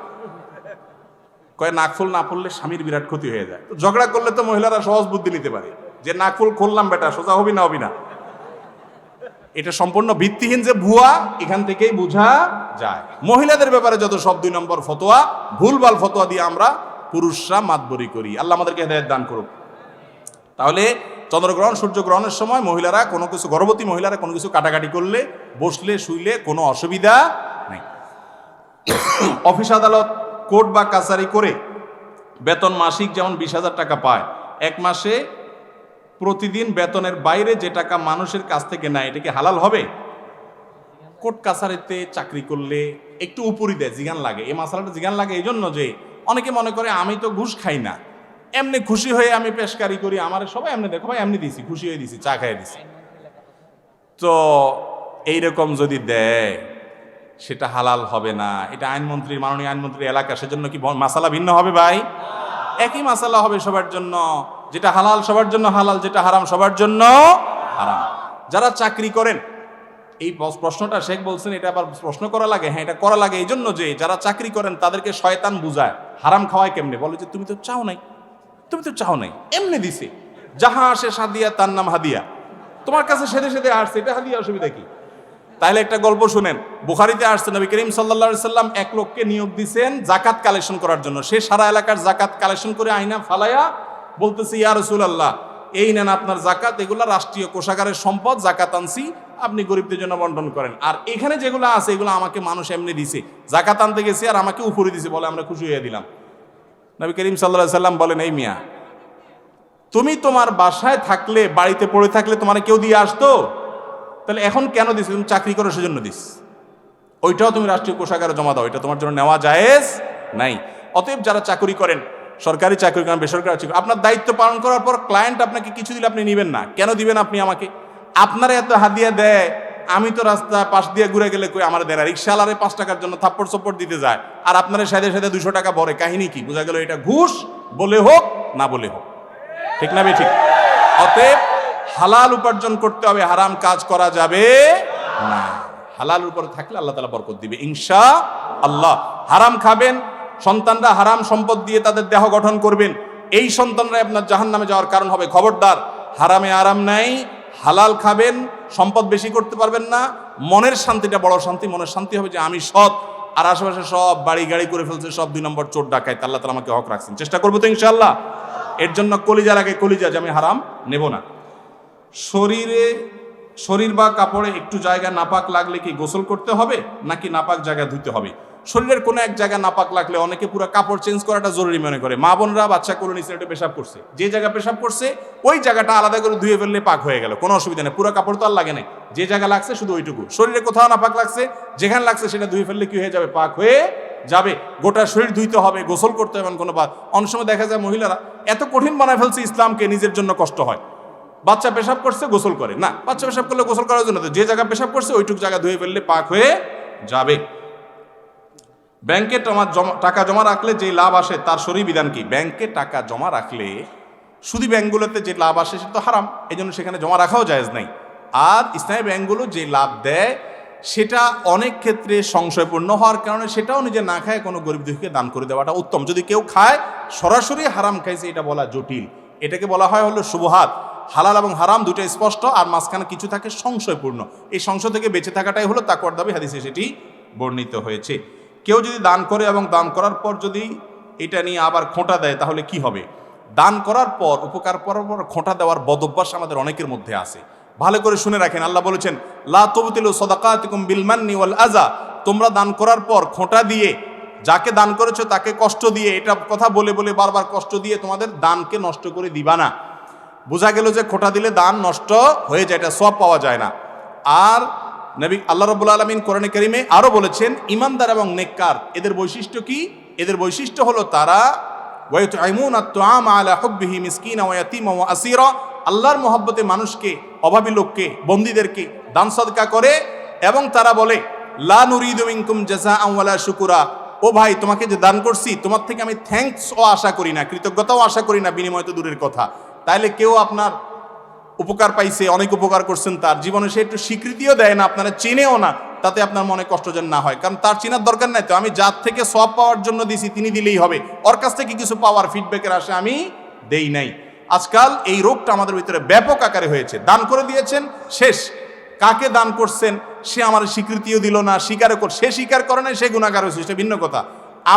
কয় নাকফুল না পড়লে স্বামীর বিরাট ক্ষতি হয়ে যায়। তো ঝগড়া করলে তো মহিলারা সহজ বুদ্ধি নিতে পারে যে নাকফুল খুললাম বেটা, সোজা হবি না হবি না। এটা সম্পূর্ণ ভিত্তিহীন, যে ভুয়া, এখান থেকেই বোঝা যায়। মহিলাদের ব্যাপারে যত সব 2 নম্বর ফতোয়া, ভুলভাল ফতোয়া দিয়ে আমরা পুরুষরা মাতবরি করি। আল্লাহ আমাদেরকে হেদায়েত দান করুক। তাহলে চন্দ্রগ্রহণ সূর্যগ্রহণের সময় মহিলারা কোনো কিছু, গর্ভবতী মহিলারা কোনো কিছু কাটাকাটি করলে, বসলে শুইলে কোনো অসুবিধা নেই। অফিস আদালত, কোর্ট বা কাছারি করে বেতন মাসিক যেমন 20,000 টাকা পায়, এক মাসে প্রতিদিন বেতনের বাইরে যে টাকা মানুষের কাছ থেকে নেয়, এটা কি হালাল হবে? কোর্ট কাছারিতে চাকরি করলে একটু উপরি দেয়, জিগান লাগে। এই মাসালাটা জিগান লাগে এই জন্য যে অনেকে মনে করে আমি তো ঘুষ খাই না, এমনি খুশি হয়ে আমি পেশকারি করি, আমার সবাই এমনি দেখো ভাই এমনি দিছি, খুশি হয়ে দিছি, চা খাইয়ে দিছি। তো এইরকম যদি দেয় সেটা হালাল হবে না। এটা আইনমন্ত্রীর, মাননীয় আইনমন্ত্রীর এলাকা, সেজন্য কি মাসালা ভিন্ন হবে ভাই? একই মাসালা হবে সবার জন্য। যেটা হালাল সবার জন্য হালাল, যেটা হারাম সবার জন্য হারাম। যারা চাকরি করেন, এই প্রশ্নটা শেখ বলছেন, এটা আবার প্রশ্ন করা লাগে। হ্যাঁ, এটা করা লাগে এই জন্য যে যারা চাকরি করেন তাদেরকে শয়তান বুঝায় হারাম খাওয়ায় কেমনে। বলে যে তুমি তো চাও নাই, তুমি তো চাও নাই, এমনি দিছে, যাহা আসে সাদিয়া তার নাম হাদিয়া, তোমার কাছে সেদে সেদে আসছে, এটা হাদিয়া, অসুবিধা কি? তাহলে একটা গল্প শুনেন। বুখারীতে আসছে, নবী করিম সাল্লাল্লাহু আলাইহি সাল্লাম এক লোককে নিয়োগ দিয়েছেন জাকাত কালেকশন করার জন্য। সে সারা এলাকার জাকাত কালেকশন করে আইনা ফালায়া বলতেছে, ইয়া রাসূলুল্লাহ, এই নেন আপনার জাকাত, এগুলা রাষ্ট্রীয় কোষাগারের সম্পদ, জাকাত আনছি, আপনি গরিবদের জন্য বন্টন করেন। আর এখানে যেগুলো আছে এগুলো আমাকে মানুষ এমনি দিছে, জাকাত আনতে গেছি আর আমাকে উপরে দিছে, বলে আমরা খুশি হয়ে দিলাম। নবী করিম সাল্লাল্লাহু আলাইহি সাল্লাম বলেন, এই মিয়া, তুমি তোমার বাসায় থাকলে, বাড়িতে পড়ে থাকলে তোমার কেউ দিয়ে আসতো? তাহলে এখন কেন দিস? তুমি চাকরি করো সেজন্য দিস, ওইটাও তুমি রাষ্ট্রীয় কোষাগারে জমা দাও, এটা তোমার জন্য নেওয়া জায়েজ নাই। অতএব যারা চাকরি করেন, সরকারি চাকরি করেন, বেসরকারি চাকরি, আপনার দায়িত্ব পালন করার পর ক্লায়েন্ট আপনাকে কিছু দিলে আপনি নেবেন না। কেন দিবেন আপনি আমাকে? আপনারা এত হাদিয়া দেয়, আমি তো রাস্তা পাশ দিয়ে ঘুরে গেলে কই আমার দেয় না, রিক্সাওয়ালারে 5 টাকার জন্য থাপ্পড় চপ্পড় দিতে যায়, আর আপনারা সাথে সাথে 200 টাকা ভরে। কাহিনী কি? বোঝা গেল এটা ঘুষ, বলে হোক না বলে হোক, ঠিক না? ঠিক। অতএব হালাল উপার্জন করতে হবে, হারাম কাজ করা যাবে না। হালাল উপর থাকলে আল্লাহ তাআলা বরকত দিবে ইনশাআল্লাহ। হারাম খাবেন, সন্তানরা হারাম সম্পদ দিয়ে তাদের দেহ গঠন করবেন, এই সন্তানরা আপনার জাহান্নামে যাওয়ার কারণ হবে। খবরদার, হারামে আরাম নাই, হালাল খাবেন, সম্পদ বেশি করতে পারবেন না। মনের শান্তিটা বড় শান্তি। মনের শান্তি হবে যে আমি সৎ, আর আশেপাশে সব বাড়ি গাড়ি করে ফেলছে, সব 2 নম্বর চোর ডাকাইত, আল্লাহ তাআলা আমাকে হক রাখছেন। চেষ্টা করবো তো ইনশাআল্লাহ। এর জন্য কলিজার আগে কলিজা, যে আমি হারাম নেব না। শরীর বা কাপড়ে একটু জায়গা নাপাক লাগলে কি গোসল করতে হবে, নাকি নাপাক জায়গা ধুতে হবে? শরীরের কোনো এক জায়গা নাপাক লাগলে অনেকে পুরো কাপড় চেঞ্জ করাটা জরুরি মনে করে। মা বোনরা বাচ্চা কোলে নিচে একটু পেশাব করছে, যে জায়গা পেশাব করছে ওই জায়গাটা আলাদা করে ধুয়ে ফেললে পাক হয়ে গেল, কোনো অসুবিধা নেই। পুরো কাপড় তো আর লাগে নাই, যে জায়গা লাগছে শুধু ওইটুকু। শরীরে কোথাও নাপাক লাগছে, যেখানে লাগছে সেটা ধুয়ে ফেললে কি হয়ে যাবে? পাক হয়ে যাবে। গোটা শরীর ধুইতে হবে, গোসল করতে হবে কোনো বাদ। অনেক সময় দেখা যায় মহিলারা এত কঠিন বানায় ফেলছে ইসলামকে, নিজের জন্য কষ্ট হয়। বাচ্চা পেশাব করছে গোসল করে না, বাচ্চা পেশাব করলে গোসল করার জন্য তো যে জায়গা পেশাব করছে ওইটুকু জায়গা ধুয়ে ফেললে পাক হয়ে যাবে। ব্যাংকে টাকা জমা রাখলে যে লাভ আসে তার শরীর বিধান কি? ব্যাংকে টাকা জমা রাখলে শুধু ব্যাংকগুলোতে যে লাভ আসে সেটা তো হারাম, এই জন্য সেখানে জমা রাখাও জায়েজ নাই। আর ইসলামী ব্যাংকগুলো যে লাভ দেয় সেটা অনেক ক্ষেত্রে সংশয়পূর্ণ হওয়ার কারণে সেটাও নিজে না খায় কোনো গরিব দুঃখীকে দান করে দেওয়াটা উত্তম। যদি কেউ খায় সরাসরি হারাম খাইছে, এটা বলা জটিল। এটাকে বলা হয় হলো শুবহাত। হালাল এবং হারাম দুটো স্পষ্ট, আর মাঝখানে কিছু থাকে সংশয়পূর্ণ। এই সংশয় থেকে বেঁচে থাকাটাই হলো তাকওয়ার দাবি, হাদিসে সেটি বর্ণিত হয়েছে। কেউ যদি দান করে এবং দান করার পর যদি এটা নিয়ে আবার খোঁটা দেয় তাহলে কি হবে? দান করার পর, উপকার করার পর খোঁটা দেওয়ার বদভ্যাস আমাদের অনেকের মধ্যে আছে। ভালো করে শুনে রাখেন, আল্লাহ বলেছেন লা তুবতিলু সাদাকাতিকুম বিল মান্নি ওয়াল আযা, তোমরা দান করার পর খোঁটা দিয়ে, যাকে দান করেছো তাকে কষ্ট দিয়ে, এটা কথা বলে বলে বারবার কষ্ট দিয়ে তোমাদের দানকে নষ্ট করে দিবা না। বোঝা গেল যে খোঁটা দিলে দান নষ্ট হয়ে যায়, এটা সওয়াব পাওয়া যায় না। আর নবী আল্লাহ রাব্বুল আলামিন কোরআনে কারীমে আরো বলেছেন ইমানদার এবং নেককার এদের বৈশিষ্ট্য কি? এদের বৈশিষ্ট্য হলো তারা ওয়া ইউতঈমুনা আত-তুআমা আলা হুব্বিহি মিসকিনা ওয়া ইয়াতীমা ওয়া আসীরা, আল্লাহর মহব্বতে মানুষকে, অভাবী লোককে, বন্দীদেরকে দান সদকা করে এবং তারা বলে লা নুরিদু মিনকুম জাযাআন ওয়ালা শুকুরা, ও ভাই তোমাকে যে দান করছি তোমার থেকে আমি থ্যাঙ্কসও আশা করি না, কৃতজ্ঞতাও আশা করি না, বিনিময় তো দূরের কথা। তাইলে কেউ আপনার উপকার পাইছে, অনেক উপকার করছেন, তার জীবনে সে একটু স্বীকৃতিও দেয় না, আপনারা চেনেও না, তাতে আপনার মনে কষ্ট যেন না হয়, কারণ তার চেনার দরকার নাই তো, আমি যার থেকে সব পাওয়ার জন্য দিছি তিনি দিলেই হবে, ওর কাছ থেকে কিছু পাওয়ার ফিডব্যাকের আশা আমি দেই নাই। আজকাল এই রোগটা আমাদের ভিতরে ব্যাপক আকারে হয়েছে। দান করে দিয়েছেন, শেষ, কাকে দান করছেন সে আমার স্বীকৃতিও দিল না, সে স্বীকার করে না, সে গুনাহগার হয়েছে, সেটা ভিন্ন কথা।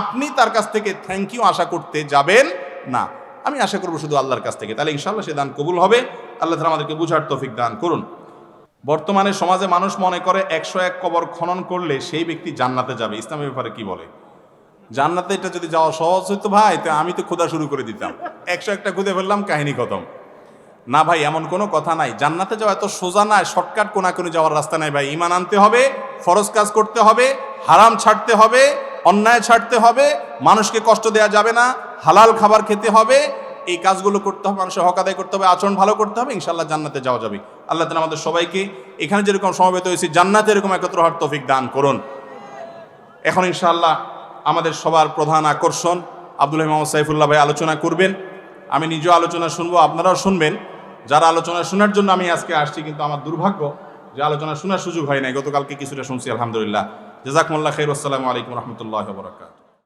আপনি তার কাছ থেকে থ্যাংক ইউ আশা করতে যাবেন না, আমি আশা করবো শুধু আল্লাহর কাছ থেকে, তাহলে ইনশাআল্লাহ সে দান কবুল হবে। আল্লাহ তাআলা আমাদেরকে বুঝার তৌফিক দান করুন। বর্তমানে সমাজে মানুষ মনে করে 101 কবর খনন করলে সেই ব্যক্তি জান্নাতে যাবে। ইসলামের ব্যাপারে কি বলে? জান্নাতে এটা যদি যাওয়া সহজ হইতো ভাই, তো আমি তো খোদা শুরু করে দিতাম, 101টা খুঁজে ফেললাম, কাহিনী খতম। না ভাই, এমন কোনো কথা নাই। জান্নাতে যাওয়া এত সোজা না, শর্টকাট কোনাকুনি যাওয়ার রাস্তা নাই ভাই। ঈমান আনতে হবে, ফরজ কাজ করতে হবে, হারাম ছাড়তে হবে, অন্যায় ছাড়তে হবে, মানুষকে কষ্ট দেওয়া যাবে না, হালাল খাবার খেতে হবে, এই কাজগুলো করতে হবে, মানুষের হক আদায় করতে হবে, আচরণ ভালো করতে হবে, ইনশাআল্লাহ জান্নাতে যাওয়া যাবে। আল্লাহ তাআলা আমাদের সবাইকে এখানে যেরকম সমবেত হয়েছি জান্নাতে এরকম একত্র হওয়ার তৌফিক দান করুন। এখন ইনশাআল্লাহ আমাদের সবার প্রধান আকর্ষণ আব্দুল মোহাম্মদ সাইফুল্লাহ ভাই আলোচনা করবেন। আমি নিজেও আলোচনা শুনবো, আপনারাও শুনবেন। যারা আলোচনা শোনার জন্য আমি আজকে আসছি, কিন্তু আমার দুর্ভাগ্য যে আলোচনা শোনার সুযোগ হয় নাই। গতকালকে কিছুটা শুনছি, আলহামদুলিল্লাহ। জাযাকুমুল্লাহ খাইর। আসসালামু আলাইকুম ওয়া রাহমাতুল্লাহি ওয়া বারাকাতুহু।